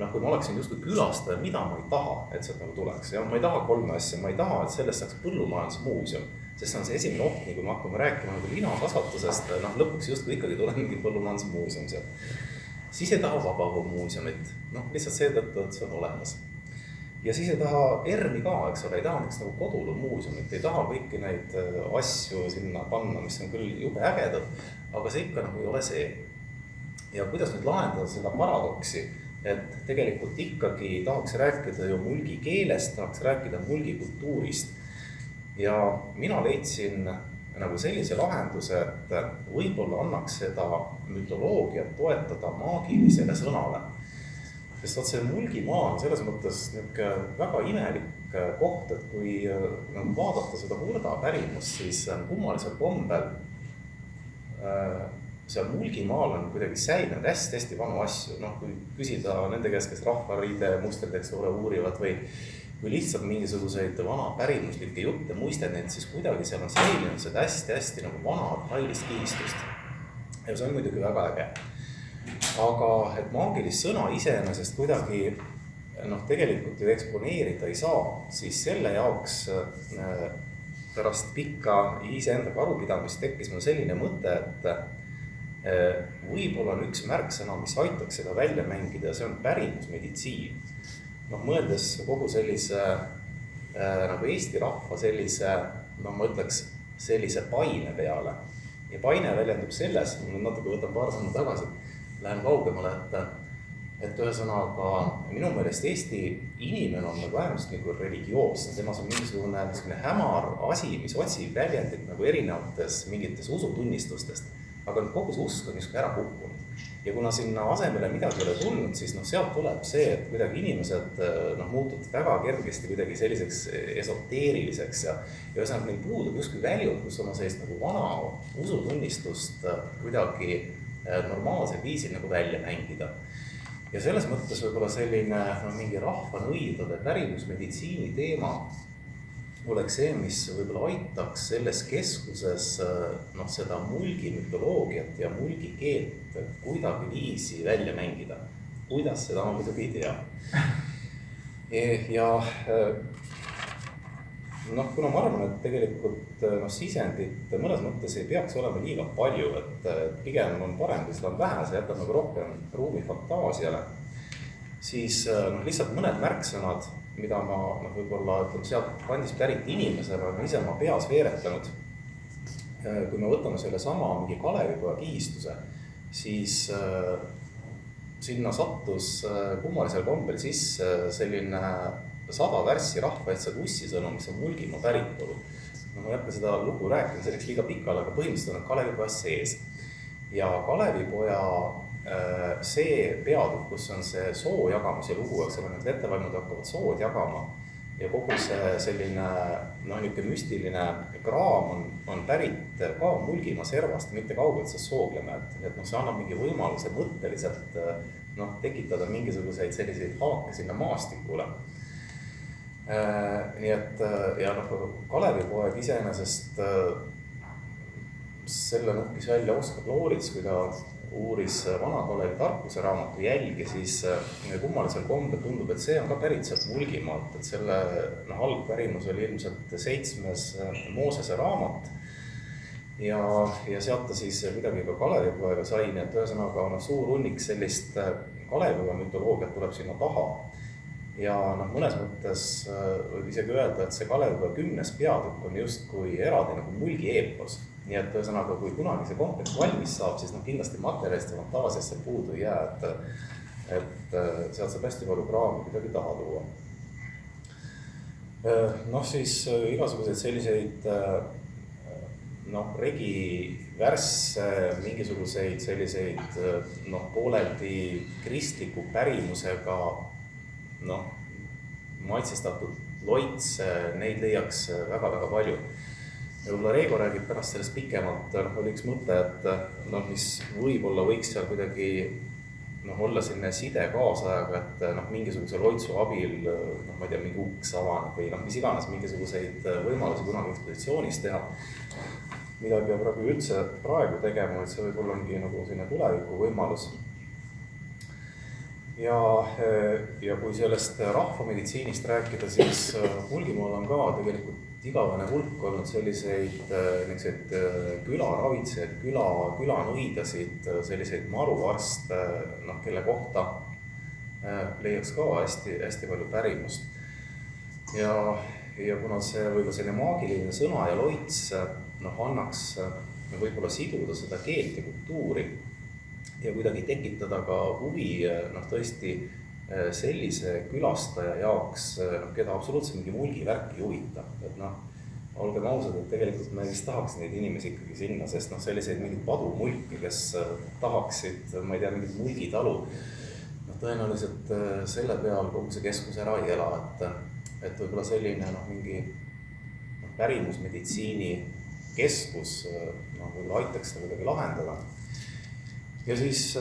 kui ma oleksin justkui külastaja, mida ma ei taha, et sealt nagu tuleks. Ja ma ei taha 3 asja, ma ei taha, et sellest saaks põllumajandusmuuseum, sest see on see esimene oht, kui me hakkame rääkima nagu linakasvatusest, lõpuks justkui ikkagi tuleb mingi põllumajandusmuuseum sealt. Siis ei taha vabaõhumuuseumit, lihtsalt seetõttu, et see on olemas. Ja siis ei taha ERM-i ka, eks ole, ei taha näiteks nagu kodulumuuseumit, ei taha kõiki neid asju sinna panna, mis on küll jube ägedad, aga see ikka nagu ei ole see. Ja kuidas nüüd lahendada seda paradoksi, et tegelikult ikkagi tahaks rääkida ju mulgi keelest, tahaks rääkida mulgi kultuurist. Ja mina leidsin nagu sellise lahenduse, et võib-olla annaks seda mütoloogiat toetada maagilisele sõnale. Sest see mulgimaa on selles mõttes väga imelik koht, et kui vaadata seda Hurda pärimust, siis kummalisel kombel seal mulgimaal on kuidagi säilinud hästi vanu asju. Kui küsida nende käest, kes rahvariide mustriteks uurivad või lihtsalt mingisuguseid vana pärimuslikke jutte muisteid, siis kuidagi seal on säilinud seda hästi nagu vana arhailist kihistust. Ja see on muidugi väga äge. Aga et maagilist sõna iseenesest kuidagi tegelikult ju eksponeerida ei saa, siis selle jaoks pärast pikka iseendaga arupidamist tekkis mul selline mõte, et võib-olla on üks märksõna, mis aitaks seda välja mängida ja see on pärimusmeditsiin. Mõeldes kogu sellise nagu Eesti rahva sellise, ma ütleks sellise paine peale. Ja paine väljendub selles, natuke võtan paar sõna tagasi, lähen kaugemale, et ühesõnaga minu meelest Eesti inimene on nagu äärmust nagu religioosne, temas on mingisugune hämar asi, mis otsib väljendit nagu erinevates mingites usutunnistustest. Aga kogu see usk on justkui ära kukkunud. Ja kuna sinna asemele midagi ei ole tulnud, siis sealt tuleb see, et kuidagi inimesed muutuvad väga kergesti kuidagi selliseks esoteeriliseks ja ühesõnaga meil puudub justkui väljund, kus oma sellist nagu vana usutunnistust kuidagi normaalsel viisil nagu välja mängida. Ja selles mõttes võib-olla selline mingi rahvanõidade pärimusmeditsiini teema oleks see, mis võib-olla aitaks selles keskuses seda mulgimütoloogiat ja mulgikeelt kuidagi viisi välja mängida. Kuidas seda ma muidugi ei tea. Ja kuna ma arvan, et tegelikult sisendit mõnes mõttes ei peaks olema liiga palju, et pigem on parem, kui seda on vähe, see jätab nagu rohkem ruumi fantaasiale, siis lihtsalt mõned märksõnad, mida ma võib-olla sealt kandist pärit inimesele on ise oma peas veeretanud. Kui me võtame selle sama mingi Kalevipoja kihistuse, siis sinna sattus kummalisel kombel sisse selline 100 värssi rahvaetsa kussisõnu, mis on Mulgimaa päritolu. Ma ei hakka seda lugu rääkima, selleks liiga pikal, aga põhimõtteliselt on Kalevipojas sees. Ja Kalevipoja see peatükk, kus on see soo jagamise lugu, eks ole, need vetevaimud hakkavad sood jagama ja kogu see selline müstiline kraam on pärit ka Mulgimaa servast, mitte kaugelt see Sooglemäelt. Et see annab mingi võimaluse mõtteliselt tekitada mingisuguseid selliseid haake sinna maastikule. Nii et ja Kalevipoeg iseenesest selle nukkis välja Oskar Loorits, kui ta uuris Vana-Kalevi tarkuse raamatu jälgi, siis kummalisel kombel tundub, et see on ka pärit sealt Mulgimaalt, et selle algpärimus oli ilmselt 7. Moosese raamat ja sealt ta siis kuidagi ka Kalevipoega sai, nii et ühesõnaga suur hunnik sellist Kalevipoja mütoloogiat tuleb sinna taha. ja noh, mõnes mõttes võib isegi öelda, et see Kalevipoja 10. peatükk on justkui eraldi nagu mulgieepos. Nii et ühesõnaga, kui kunagi see kompleks valmis saab, siis noh, kindlasti materjalist ja fantaasiast seal puudu ei jää, et sealt saab hästi palju kraami midagi taha tuua. Noh, siis igasuguseid selliseid regivärsse, mingisuguseid selliseid pooleldi kristliku pärimusega maitsestatud loitse, neid leiaks väga-väga palju. Ja võib-olla Reigo räägib pärast sellest pikemalt, oli üks mõte, et mis võib-olla võiks seal kuidagi olla selline side kaasajaga, et mingisuguse loitsu abil, ma ei tea, mingi uks avaneb või mis iganes mingisuguseid võimalusi kunagi ekspositsioonis teha, mida ei pea praegu tegema, et see võib-olla ongi nagu selline tuleviku võimalus. Ja kui sellest rahvameditsiinist rääkida, siis Mulgimaal on ka tegelikult igavene hulk olnud selliseid külaravitsejaid, külanõidasid, selliseid maruarste, kelle kohta leiaks ka hästi palju pärimust. Ja kuna see võib-olla selline maagiline sõna ja loits annaks võib-olla siduda seda keelt ja kultuuri ja kuidagi tekitada ka huvi tõesti sellise külastaja jaoks, keda absoluutselt mingi mulgivärk ei huvita. Et olgem ausad, et tegelikult me vist tahaks neid inimesi ikkagi sinna, sest selliseid mingid padumulki, kes tahaksid, ma ei tea, mingid mulgitalu, tõenäoliselt selle peal kogu see keskus ära ei ela, et võib-olla selline mingi pärimusmeditsiini keskus võib-olla aitaks seda kuidagi lahendada. Ja siis,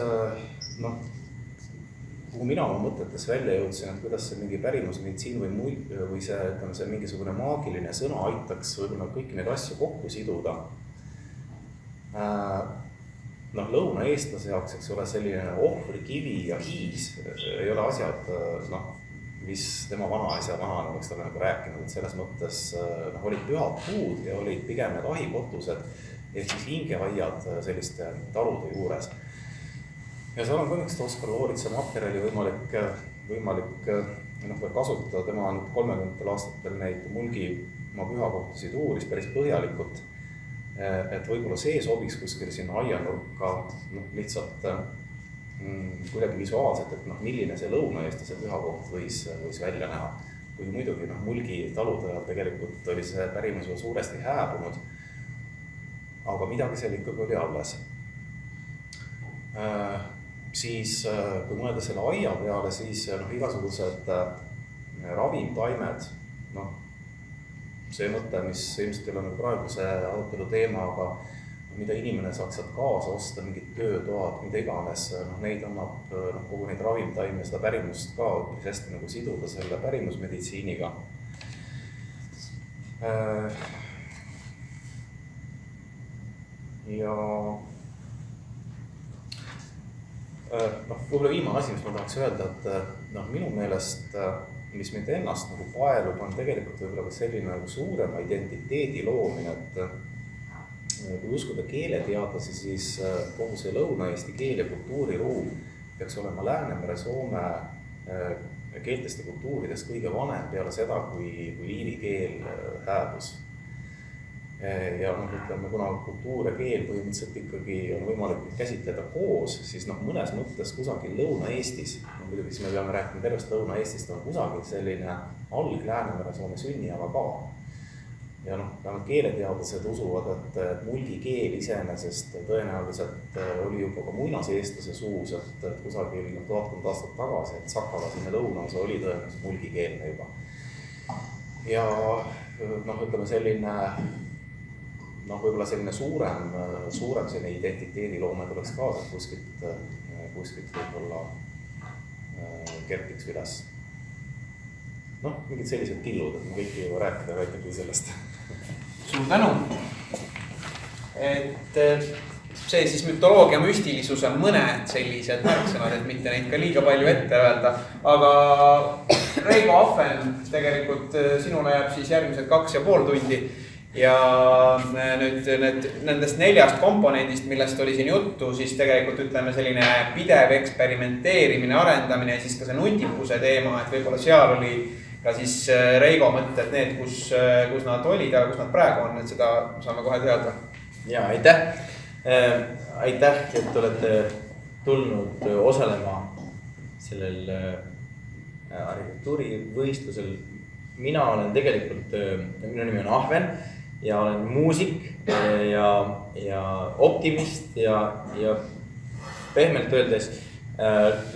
kuhu mina oma mõtetes välja jõudsin, et kuidas see mingi pärimusmeditsiin või see mingisugune maagiline sõna aitaks võib-olla kõiki neid asju kokku siduda. Lõunaeestlase jaoks, eks ole, selline ohvrikivi ja hiis ei ole asjad, mis tema vanaisa oleks talle nagu rääkinud, et selles mõttes olid pühad puud ja olid pigem need ahikotused ehk siis hingeaiad selliste talude juures. Ja seal on kõnnest Oskar Looritsa materjali võimalik kasutada, tema on 30. aastatel neid Mulgimaa pühakohtusid uuris päris põhjalikult, et võib-olla see sobiks kuskil sinna aianurka lihtsalt kuidagi visuaalselt, et milline see lõunaeestlase pühakoht võis välja näha. Kuigi muidugi Mulgi talude ajal tegelikult oli see pärimus suuresti hääbunud, aga midagi seal ikkagi oli alles. Siis kui mõelda selle aia peale, siis igasugused ravimtaimed, see mõte, mis ilmselt ei ole praeguse arutelu teema, aga mida inimene saaks sealt kaasa osta, mingid töötoad, mida iganes, neid annab kogu neid ravimtaime, seda pärimust ka hästi siduda selle pärimusmeditsiiniga. Ja võib-olla viimane asi, mis ma tahaks öelda, et minu meelest, mis mind ennast paelub, on tegelikult võib-olla ka selline suurema identiteedi loomine, et kui uskuda keeleteadlasi, siis kogu see Lõuna-Eesti keel- ja kultuuriruum peaks olema Läänemere, Soome keeltest ja kultuuridest kõige vanem peale seda, kui liivi keel hääbus. Ja ütleme, kuna kultuur ja keel põhimõtteliselt ikkagi on võimalik käsitleda koos, siis mõnes mõttes kusagil Lõuna-Eestis, muidugi siis me peame rääkima tervest Lõuna-Eestist, on kusagil selline Alg-Läänemere Soome sünniala ka. Ja vähemalt keeleteadlased usuvad, et mulgi keel iseenesest tõenäoliselt oli juba ka muinaseestlase suus, et kusagil 1000 aastat tagasi, et Sakala sinna lõunaosa oli tõenäoliselt mulgi keelne juba. Ja ütleme selline võib-olla selline suurem selline identiteediloome tuleks kaasa, kuskilt võib-olla kerkiks üles. Mingid sellised killud, et me kõik ei juba rääkida väikegi sellest. Suur tänu! Et see siis mütoloogia müstilisus on mõned sellised märksõnad, et mitte neid ka liiga palju ette öelda. Aga Reigo Ahven, tegelikult sinule jääb siis järgmised 2,5 tundi ja nüüd nendest 4 komponendist, millest oli siin juttu, siis tegelikult ütleme selline pidev eksperimenteerimine, arendamine ja siis ka see nutikuse teema, et võib-olla seal oli ka siis Reigo mõtted need, kus nad olid ja kus nad praegu on, et seda saame kohe teada. Ja aitäh, et olete tulnud osalema sellel arhitektuurivõistlusel. Mina olen tegelikult, minu nimi on Ahven ja olen muusik ja optimist ja pehmelt öeldes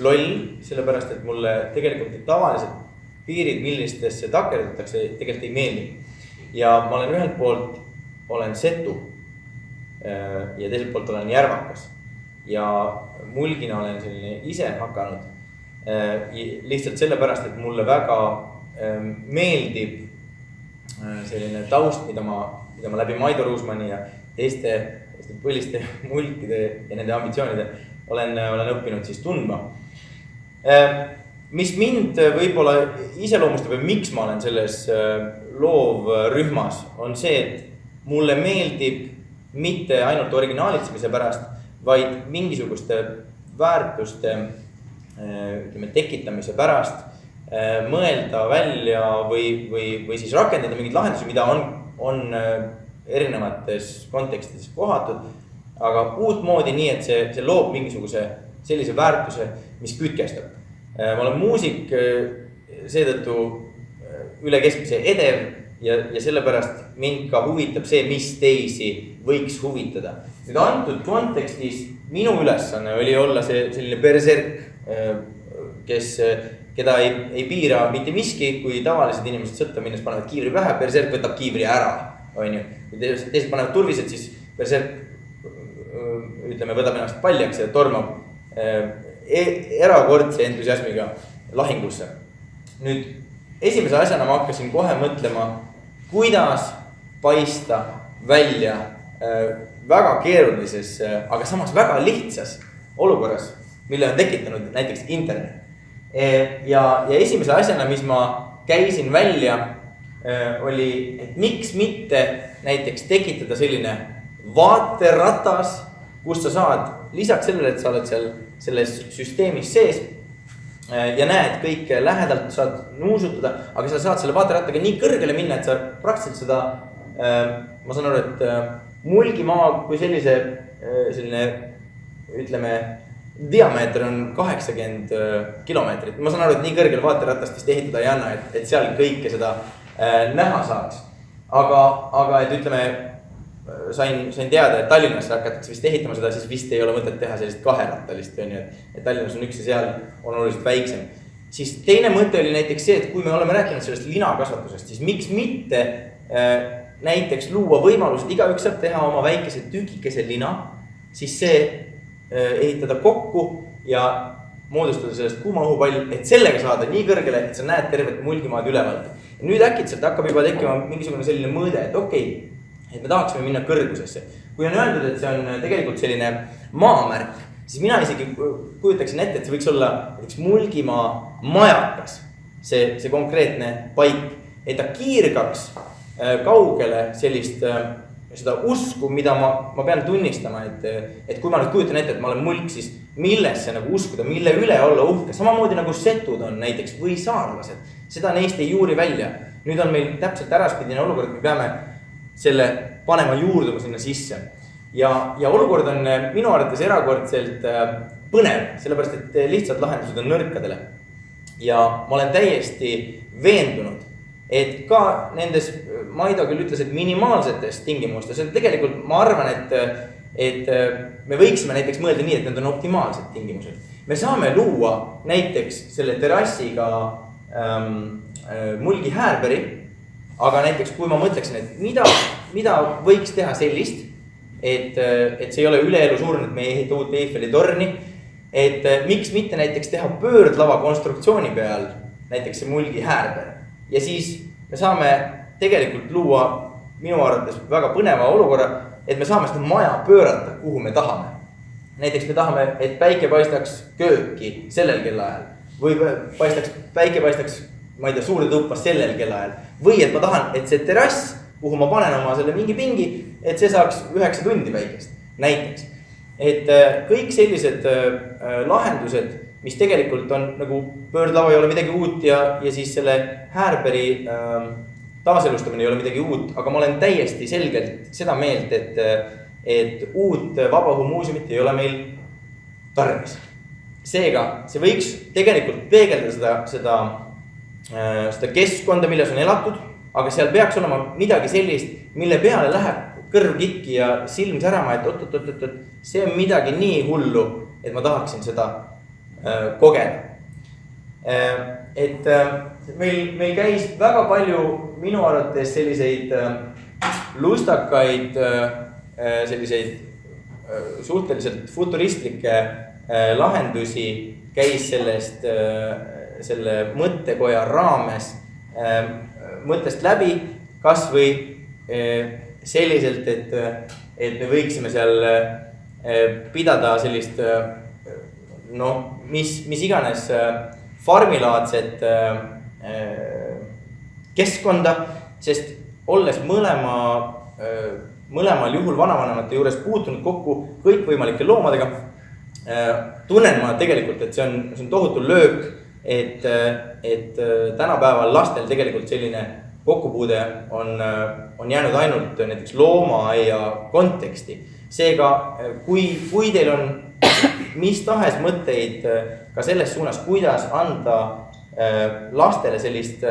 loll, sellepärast et mulle tegelikult tavalised piirid, millistesse takerdatakse, tegelikult ei meeldi. Ja ma olen ühelt poolt olen setu ja teiselt poolt olen järvakas ja mulgina olen selline ise hakanud lihtsalt sellepärast, et mulle väga meeldib selline taust, mida ma läbi Maido Ruusmanni ja teiste põliste mulkide ja nende ambitsioonide olen õppinud siis tundma. Mis mind võib-olla iseloomustab ja miks ma olen selles loovrühmas, on see, et mulle meeldib mitte ainult originaalitsemise pärast, vaid mingisuguste väärtuste tekitamise pärast mõelda välja või siis rakendada mingeid lahendusi, mida on erinevates kontekstides kohatud, aga uutmoodi nii, et see loob mingisuguse sellise väärtuse, mis kütkestab. Ma olen muusik seetõttu üle keskmise edev ja sellepärast mind ka huvitab see, mis teisi võiks huvitada. Nüüd antud kontekstis minu ülesanne oli olla see selline berserk, keda ei piira mitte miski, kui tavalised inimesed sõtta minnes panevad kiivri pähe, berserk võtab kiivri ära, on ju. Kui teised panevad turvised, siis berserk võtab ennast paljaks ja tormab erakordse entusiasmiga lahingusse. Nüüd esimese asjana ma hakkasin kohe mõtlema, kuidas paista välja väga keerulises, aga samas väga lihtsas olukorras, mille on tekitanud näiteks internet. Ja esimese asjana, mis ma käisin välja, oli, et miks mitte näiteks tekitada selline vaateratas, kus sa saad lisaks sellele, et sa oled seal selles süsteemis sees ja näed kõike lähedalt, saad nuusutada, aga sa saad selle vaaterattaga nii kõrgele minna, et sa praktiliselt seda, ma saan aru, et mulgimaa kui selline, ütleme, diameeter on 80 kilomeetrit. Ma saan aru, et nii kõrgel vaateratast vist ehitada ei anna, et seal kõike seda näha saaks. Aga et ütleme, sain teada, et Tallinnas hakatakse vist ehitama seda, siis vist ei ole mõtet teha sellist kaherattalist, et Tallinnas on üks ja seal on oluliselt väiksem. Siis teine mõte oli näiteks see, et kui me oleme rääkinud sellest linakasvatusest, siis miks mitte näiteks luua võimalus, et igaüks saab teha oma väikese tükikese lina, siis see ehitada kokku ja moodustada sellest kuumaõhupall, et sellega saada nii kõrgele, et sa näed tervet mulgimaad ülevalt. Ja nüüd äkitselt hakkab juba tekkima mingisugune selline mõõde, et okei, et me tahaksime minna kõrgusesse. Kui on öeldud, et see on tegelikult selline maamärk, siis mina isegi kujutaksin ette, et see võiks olla mulgimaa majakas, see konkreetne paik, et ta kiirgaks kaugele seda usku, mida ma pean tunnistama, et kui ma nüüd kujutan ette, et ma olen mulk, siis millesse nagu uskuda, mille üle olla uhke, samamoodi nagu setud on näiteks või saarlased, seda neist ei juuri välja. Nüüd on meil täpselt äraspidine olukord, et me peame selle panema juurduma sinna sisse. Ja olukord on minu arvates erakordselt põnev, sellepärast et lihtsalt lahendused on nõrkadele. Ja ma olen täiesti veendunud, et ka nendes, Maido küll ütles, et minimaalsetes tingimustes, et tegelikult ma arvan, et me võiksime näiteks mõelda nii, et need on optimaalsed tingimused. Me saame luua näiteks selle terrassiga mulgi Häärberi, aga näiteks kui ma mõtleksin, et mida võiks teha sellist, et see ei ole üleelu suurne, et me ei ehita uut Eiffeli torni, et miks mitte näiteks teha pöördlava konstruktsiooni peal näiteks see mulgi Häärber. Ja siis me saame tegelikult luua minu arvates väga põneva olukorra, et me saame seda maja pöörata, kuhu me tahame. Näiteks me tahame, et päike paistaks kööki sellel kellaajal või päike paistaks, ma ei tea, suurde tuppa sellel kellaajal. Või et ma tahan, et see terrass kuhu ma panen oma selle mingi pingi, et see saaks 9 tundi päikest, näiteks. Et kõik sellised lahendused, mis tegelikult on nagu pöördlava ei ole midagi uut ja siis selle Härberi taaselustamine ei ole midagi uut, aga ma olen täiesti selgelt seda meelt, et uut vabaõhumuuseumit ei ole meil tarvis. Seega, see võiks tegelikult peegeldada seda keskkonda, milles on elatud, aga seal peaks olema midagi sellist, mille peale läheb kõrv kikki ja silm särama, et oot, see on midagi nii hullu, et ma tahaksin seda kogeda. Et meil käis väga palju minu arvates selliseid lustakaid, selliseid suhteliselt futuristlikke lahendusi käis selle mõttekoja raames mõttest läbi, kas või selliselt, et me võiksime seal pidada sellist, mis iganes farmilaadset keskkonda, sest olles mõlemal juhul vanavanemate juures puutunud kokku kõikvõimalike loomadega, tunnen ma tegelikult, et see on tohutu löök, et tänapäeval lastel tegelikult selline kokkupuude on jäänud ainult näiteks loomaaia konteksti. Seega, kui teil on mis tahes mõtteid ka selles suunas, kuidas anda lastele sellist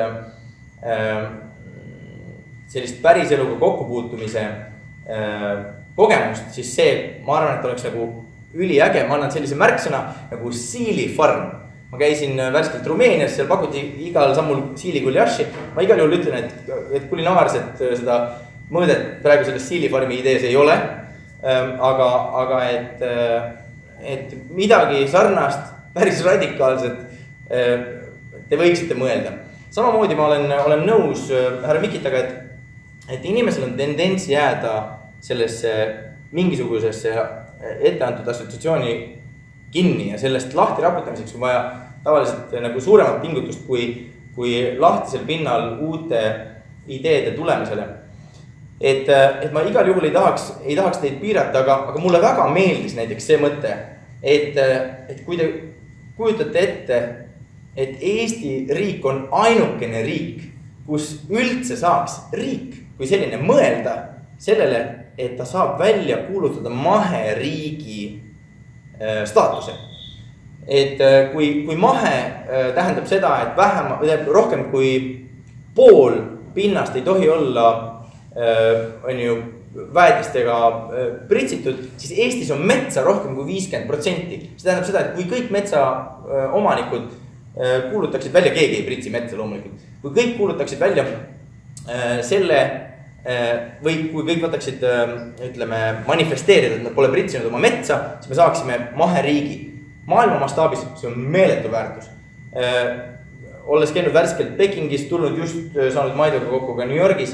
päriseluga kokkupuutumise kogemust, siis see, ma arvan, et oleks nagu üliäge. Ma annan sellise märksõna nagu siilifarm. Ma käisin värskelt Rumeenias, seal pakuti igal sammul siilikuljaši. Ma igal juhul ütlen, et kulinaarset seda mõõdet praegu selles siilifarmi idees ei ole. Aga et midagi sarnast, päris radikaalset te võiksite mõelda. Samamoodi ma olen nõus härra Mikitaga, et inimesel on tendents jääda sellesse mingisugusesse etteantud assotsiatsiooni kinni ja sellest lahti raputamiseks on vaja tavaliselt nagu suuremat pingutust kui lahtisel pinnal uute ideede tulemisele. Et ma igal juhul ei tahaks teid piirata, aga mulle väga meeldis näiteks see mõte, et kui te kujutate ette, et Eesti riik on ainukene riik, kus üldse saaks riik kui selline mõelda sellele, et ta saab välja kuulutada maheriigi staatuse. Et kui mahe tähendab seda, et rohkem kui pool pinnast ei tohi olla väetistega pritsitud, siis Eestis on metsa rohkem kui 50%. See tähendab seda, et kui kõik metsaomanikud kuulutaksid välja, keegi ei pritsi metsa loomulikult, kui kõik kuulutaksid välja selle või kui kõik võtaksid, manifesteerida, et nad pole pritsinud oma metsa, siis me saaksime maheriigi. Maailma mastaabis see on meeletu väärtus. Olles käinud värskelt Pekingis, tulnud just saanud Maidoga kokku ka New Yorgis,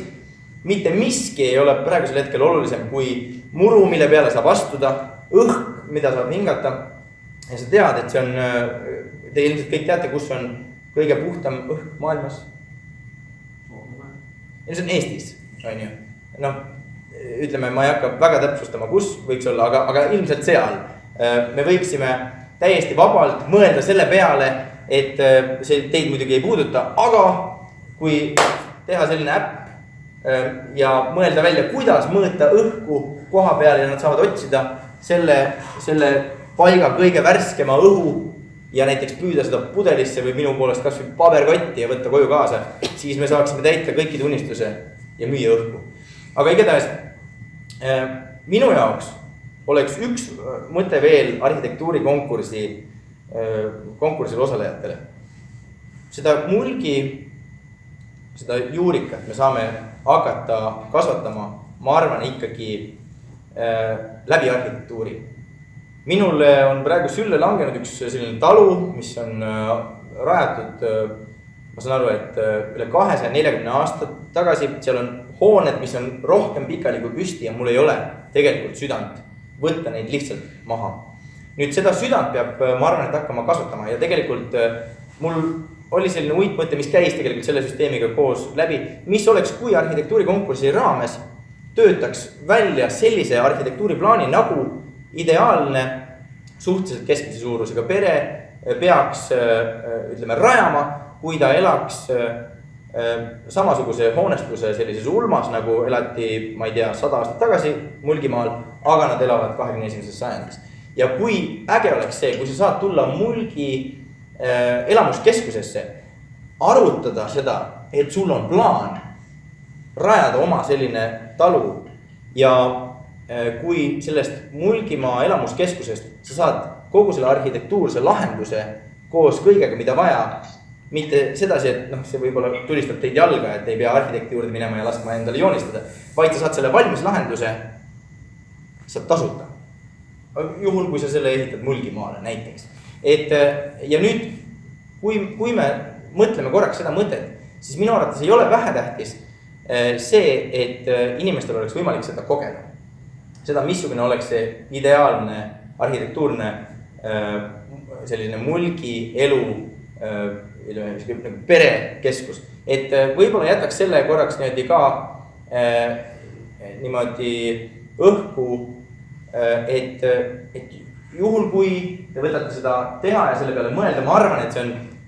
mitte miski ei ole praegusel hetkel olulisem kui muru, mille peale saab astuda, õhk, mida saab hingata. Ja sa tead, et see on, te ilmselt kõik teate, kus on kõige puhtam õhk maailmas. Ja see on Eestis. Ütleme, ma ei hakka väga täpsustama, kus võiks olla, aga ilmselt seal. Me võiksime täiesti vabalt mõelda selle peale, et see teid muidugi ei puuduta, aga kui teha selline äpp ja mõelda välja, kuidas mõõta õhku koha peal ja nad saavad otsida selle paiga kõige värskema õhu ja näiteks püüda seda pudelisse või minu poolest kas või paberkotti ja võtta koju kaasa, siis me saaksime täita kõikide unistuse ja müüa õhku. Aga igatahes minu jaoks oleks üks mõte veel arhitektuuri konkursil osalejatele. Seda mulgi, seda juurikat me saame hakata kasvatama, ma arvan, ikkagi läbi arhitektuuri. Minule on praegu sülle langenud üks selline talu, mis on rajatud, ma saan aru, et üle 240 aastat tagasi. Seal on hooned, mis on rohkem pikali kui püsti ja mul ei ole tegelikult südant võtta neid lihtsalt maha. Nüüd seda südant peab, ma arvan, et hakkama kasvatama ja tegelikult mul oli selline uitmõte, mis käis tegelikult selle süsteemiga koos läbi, mis oleks, kui arhitektuurikonkursi raames töötaks välja sellise arhitektuuriplaani, nagu ideaalne suhteliselt keskmise suurusega pere peaks, ütleme, rajama, kui ta elaks samasuguse hoonestuse sellises ulmas, nagu elati, ma ei tea, 100 aastat tagasi Mulgimaal, aga nad elavad 21. sajandis. Ja kui äge oleks see, kui sa saad tulla Mulgi elamuskeskusesse, arutada seda, et sul on plaan rajada oma selline talu ja kui sellest Mulgimaa elamuskeskusest sa saad kogu selle arhitektuurse lahenduse koos kõigega, mida vaja, mitte sedasi, et see võib-olla tulistab teid jalga, et ei pea arhitekti juurde minema ja laskma endale joonistada, vaid sa saad selle valmis lahenduse, saad tasuta. Juhul, kui sa selle ehitad Mulgimaale näiteks. Ja nüüd, kui me mõtleme korraks seda mõtet, siis minu arvates ei ole vähetähtis see, et inimestel oleks võimalik seda kogeda. Seda, missugune oleks see ideaalne arhitektuurne selline Mulgi elu perekeskus. Et võib-olla jätaks selle korraks niimoodi ka niimoodi õhku, et juhul, kui te võtate seda teha ja selle peale mõelda, ma arvan, et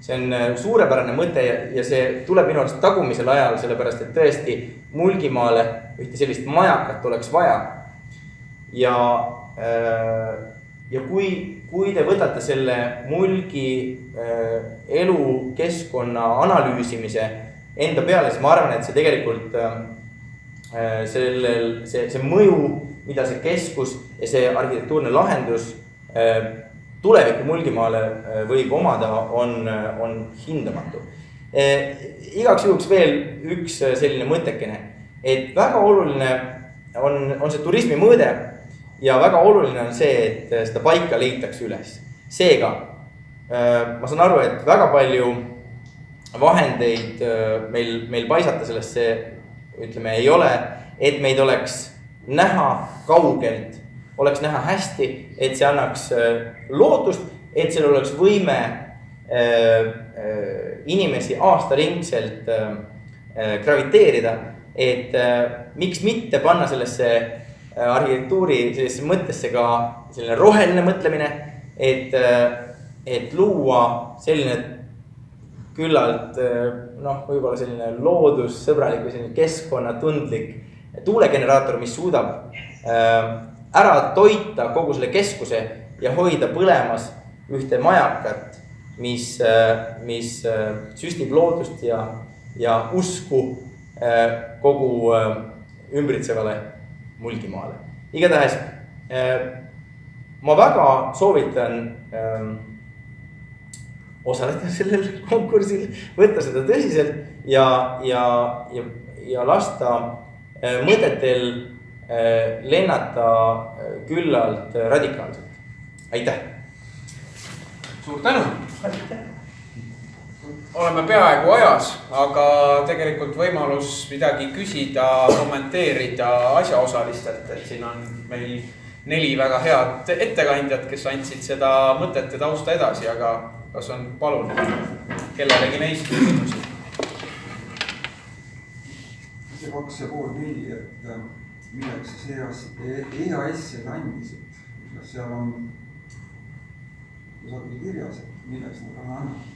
see on suurepärane mõte ja see tuleb minu arust tagumisel ajal, sellepärast, et tõesti Mulgimaale ühte sellist majakat oleks vaja. Ja kui te võtate selle Mulgi elukeskkonna analüüsimise enda peale, siis ma arvan, et see tegelikult see mõju, mida see keskus ja see arhitektuurne lahendus tuleviku Mulgimaale võib omada, on hindamatu. Igaks juhuks veel üks selline mõttekene, et väga oluline on see turismi mõõde ja väga oluline on see, et seda paika leitakse üles. Seega, ma saan aru, et väga palju vahendeid meil paisata sellesse, ütleme, ei ole, et meid oleks näha kaugelt, oleks näha hästi, et see annaks lootust, et seal oleks võime inimesi aastaringselt graviteerida, et miks mitte panna sellesse arhitektuuri sellisesse mõttesse ka selline roheline mõtlemine, et luua selline küllalt, võib-olla selline loodussõbralik või selline keskkonnatundlik tuulegeneraator, mis suudab ära toita kogu selle keskuse ja hoida põlemas ühte majakat, mis süstib loodust ja usku kogu ümbritsevale Mulgimaale. Igatahes ma väga soovitan osaleda sellel konkursil, võtta seda tõsiselt ja lasta mõtetel lennata küllalt radikaalselt. Aitäh! Suur tänu! Oleme peaaegu ajas, aga tegelikult võimalus midagi küsida, kommenteerida asjaosalistelt, et siin on meil 4 väga head ettekandjat, kes andsid seda mõtet ja tausta edasi, aga kas on palun kellelegi neist küsimusi? See 2,5 milli, et milleks siis EAS-i andisid, seal on kusagil kirjas, et milleks nad raha annavad?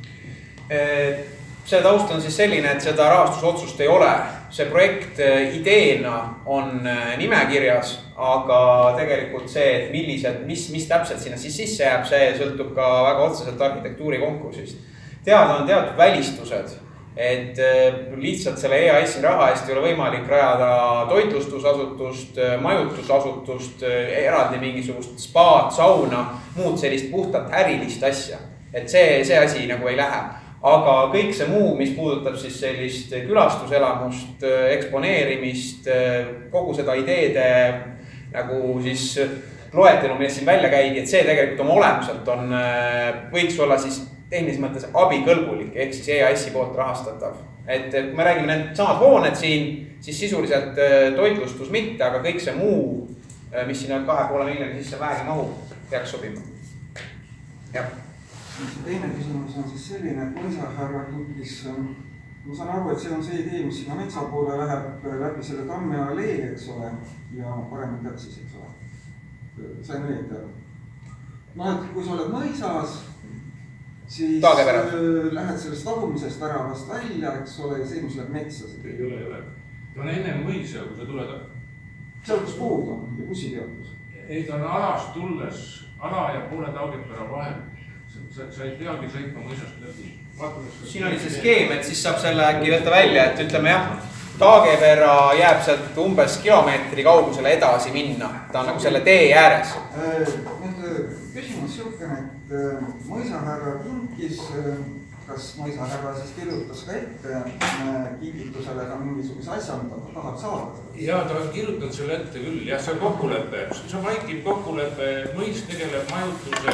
See taust on siis selline, et seda rahastusotsust ei ole. See projekt ideena on nimekirjas, aga tegelikult see, et mis täpselt sinna siis sisse jääb, see sõltub ka väga otseselt arhitektuuri konkursist. Teada on teatud välistused, et lihtsalt selle EAS-i raha eest ei ole võimalik rajada toitlustusasutust, majutusasutust, eraldi mingisugust spaad, sauna, muud sellist puhtalt ärilist asja. Et see asi nagu ei lähe. Aga kõik see muu, mis puudutab siis sellist külastuselamust, eksponeerimist, kogu seda ideede nagu siis loetelu, mis siin välja käidi, et see tegelikult oma olemuselt võiks olla siis tehnilises mõttes abikõlbulik, ehk siis EAS-i poolt rahastatav. Et kui me räägime need samad hooned siin, siis sisuliselt toitlustus mitte, aga kõik see muu, mis siin 2,5 miljoni sisse väegi mahub, peaks sobima. Jah. teine küsimus on siis selline, et mõisahärra kinkis, ma saan aru, et see on see idee, mis sinna metsa poole läheb läbi selle Tamme allee, eks ole, ja paremini täpsis, eks ole. Sain õieti aru. No, et kui sa oled mõisas, siis lähed sellest tagumisest äravast välja, eks ole, ja see, mis läheb metsa. Ei ole. Ta on enne mõisa, kui sa tuled. Seal, kus puud on ja bussipeatus. Ei, ta on alast tulles, ala ja poole Taagepera vahel. Sa ei peagi sõitma mõisast läbi. Siin oli see skeem, et siis saab selle äkki võtta välja, et ütleme jah, Taagepera jääb sealt umbes kilomeetri kaugusele edasi minna. Ta on nagu selle tee ääres. Küsimus siukene, et mõisahärra kinkis, kas mõisahärra siis kirjutas ka ette kingitusele ka mingisuguse asja, mida ta tahab saada? Ja ta on kirjutanud selle ette küll, jah, see on kokkulepe. See on vaikiv kokkulepe, mõis tegeleb majutusega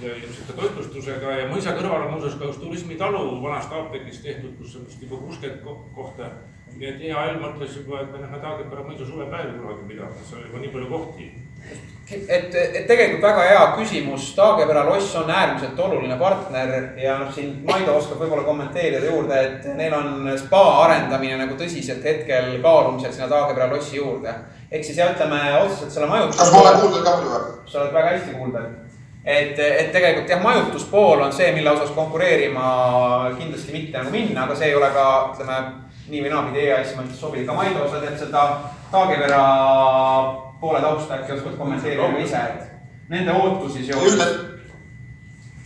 ja ilmselt toitlustusega ja mõisa kõrval on muuseas ka üks turismitalu vanast apteekist tehtud, kus on vist juba 60 kohta. Nii et EAL mõtles juba, et me näeme Taagepera mõisa suvepäevi kunagi pidada, see on juba nii palju kohti. Et tegelikult väga hea küsimus, Taagepera loss on äärmiselt oluline partner ja siin Maido oskab võib-olla kommenteerida juurde, et neil on spa arendamine nagu tõsiselt hetkel kaalumisel sinna Taagepera lossi juurde. Ehk siis ja ütleme otseselt selle majutus... Kas ma olen kuuldel ka palju või? Sa oled väga hästi kuuldel. Et tegelikult jah, majutuspool on see, mille osas konkureerima kindlasti mitte nagu minna, aga see ei ole ka, ütleme, nii või naapidi EAS mõttes sobilik ka Maido osa, et seda Taagepera poole tausta äkki oskad kommenteerida ise, et nende ootusi seoses.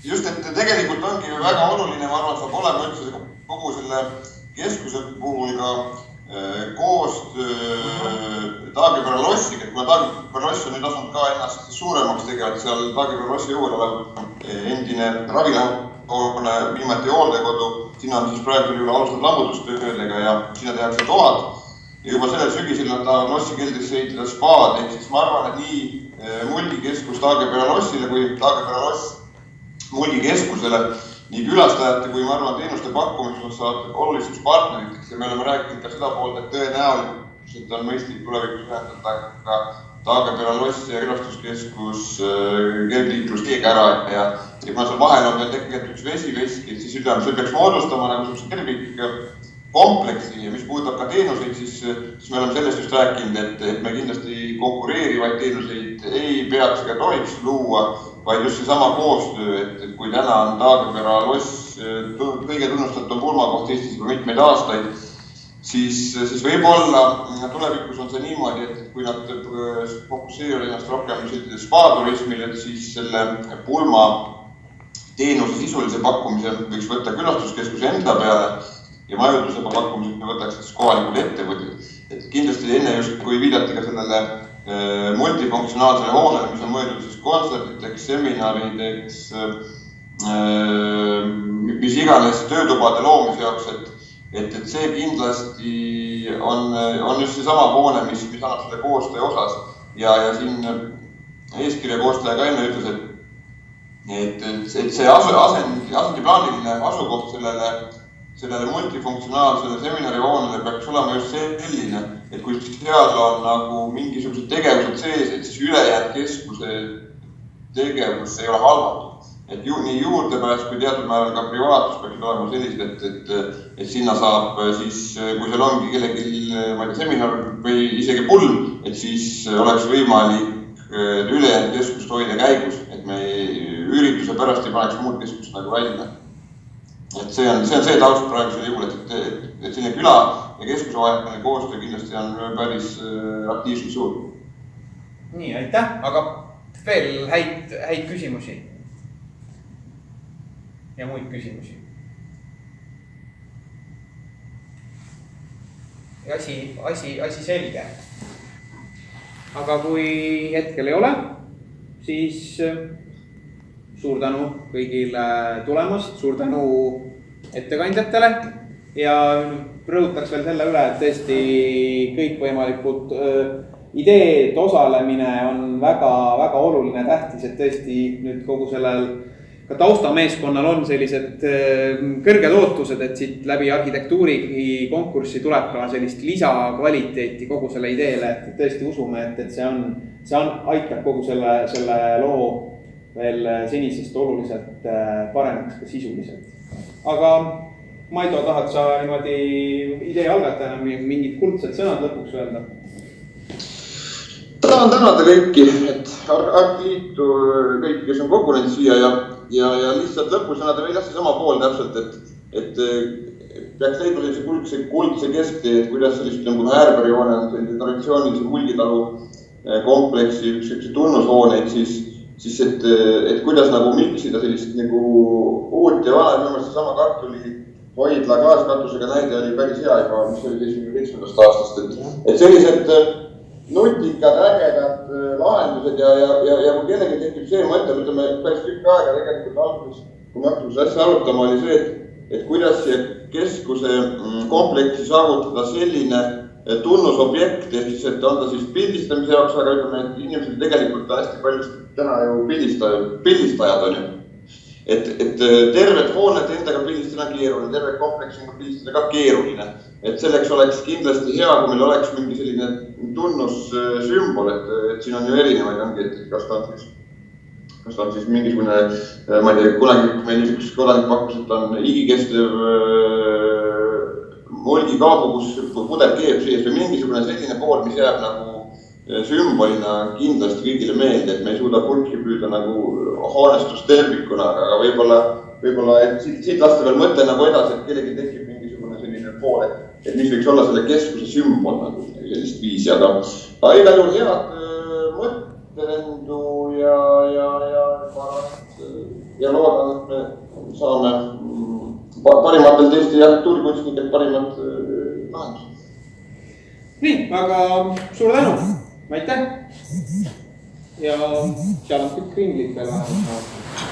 Just, et tegelikult ongi väga oluline, ma arvan, saab olema üldse kogu selle keskuse puhul ka koostöö Taagepera lossiga, et kuna Taagepera loss on nüüd asunud ka ennast suuremaks tegelikult seal Taagepera lossi juurde olev endine ravilahoone, viimati hooldekodu, sinna on siis praegu juba alustatud lammutustöödega ja sinna tehakse toad. Ja juba sellel sügisel on ta lossi keldrisse ehitada spaad, ehk siis ma arvan, et nii mulgikeskus Taagepera lossile kui Taagepera loss mulgikeskusele, nii külastajate kui ma arvan teenuste pakkumisel saab oluliseks partneriteks ja me oleme rääkinud ka seda poolt, et tõenäoliselt on mõistlik tulevikus ühendada ka Taagepera loss ja külastuskeskus kergliiklusteega ära ja kuna seal vahel on veel tegelikult üks vesiveski, siis ütleme, see peaks moodustama nagu sellise tervik kompleksi ja mis puudutab ka teenuseid, siis me oleme sellest just rääkinud, et me kindlasti konkureerivaid teenuseid ei peaks ega tohiks luua, vaid just seesama koostöö, et kui täna on Taagepera loss kõige tunnustatum pulmakoht Eestis juba mitmeid aastaid, siis võib-olla tulevikus on see niimoodi, et kui nad fokusseerivad ennast rohkem spa-turismile, siis selle pulma teenuse sisulise pakkumise võiks võtta külastuskeskuse enda peale ja majutuse pakkumised me võtaks siis kohalikul ettevõtjad. Et kindlasti enne just, kui viidati ka sellele multifunktsionaalsele hoonele, mis on mõeldud siis kontsertideks, seminarideks, mis iganes töötubade loomise jaoks, et see kindlasti on just seesama hoone, mis annab selle koostöö osas. Ja siin eeskirja koostaja ka enne ütles, et see asendiplaaniline asukoht sellele multifunktsionaalsele seminarihoonele peaks olema just selline, et kui seal on nagu mingisugused tegevused sees, et siis ülejäänud keskuse tegevus ei ole halvatud. Et nii juurdepääs kui teatud määral ka privaatus peaks olema sellised, et sinna saab siis, kui seal ongi kellegi seminar või isegi pulm, et siis oleks võimalik ülejäänud keskust hoida käigus, et me ürituse pärast ei paneks muud keskust nagu välja. Et see on see taust praegusel juhul, et selline küla ja keskuse vaheline koostöö kindlasti on päris aktiivselt suur. Nii, aitäh, aga veel häid küsimusi ja muid küsimusi. Asi selge. Aga kui hetkel ei ole, siis suur tänu kõigile tulemast, suur tänu ettekandjatele ja rõhutaks veel selle üle, et tõesti kõikvõimalikud ideed, osalemine on väga oluline tähtis, et tõesti nüüd kogu sellel ka taustameeskonnal on sellised kõrged ootused, et siit läbi arhitektuuri konkurssi tuleb ka sellist lisakvaliteeti kogu selle ideele, et tõesti usume, et see aitab kogu selle loo veel senisest oluliselt paremaks ka sisuliselt. aga Maido, tahad sa niimoodi idee algatajana mingid kuldsed sõnad lõpuks öelda? Tahan tänada kõiki, et Artliitu kõiki, kes on kogunenud siia ja lihtsalt lõpusõnade veel jah sama pool täpselt, et peaks leidma sellise kuldse kesktee, et kuidas sellist nagu Äärberjoone on sellise traditsioonilise Mulgitalu kompleksi üks tunnushooneid, siis et kuidas nagu miksida sellist nagu uut ja vana, minu meelest sama kartuli hoidla klaaskatusega näide oli päris hea juba, mis oli 77. aastast, et sellised nutikad, ägedad lahendused ja kui kellegi tekib see mõte, ütleme päris tükk aega tegelikult alguses, kui me hakkame seda asja arutama, oli see, et kuidas siia keskuse kompleksi saavutada selline tunnusobjekt, ehk siis, et on ta siis pildistamise jaoks, aga ütleme, et inimesed tegelikult on hästi palju täna ju pildistajad on ju. Et tervet hoonet endaga pildistada keeruline, tervet kompleksi pildistada ka keeruline. Et selleks oleks kindlasti hea, kui meil oleks mingi selline tunnussümbol, et siin on ju erinevaid ongi, et kas ta on siis mingisugune, ma ei tea, kunagi meil niisugust kodanik pakkus, et ta on igikestev molgikaabu, kus pudel keeb sees või mingisugune selline pool, mis jääb nagu sümbolina kindlasti kõigile meelde, et me ei suuda purki püüda nagu hoonestust tervikuna, aga võib-olla, et siit lasta veel mõte nagu edasi, et kellegi tekib mingisugune selline pool, et mis võiks olla selle keskuse sümbol nagu sellist viisi, aga igal juhul head mõttelendu ja loodan, et me saame parimatel teiste arhitektuurikunstnikelt parimad lahendused. Nii, aga suur tänu! Aitäh! Ja seal on kõik ringlid veel vähemalt.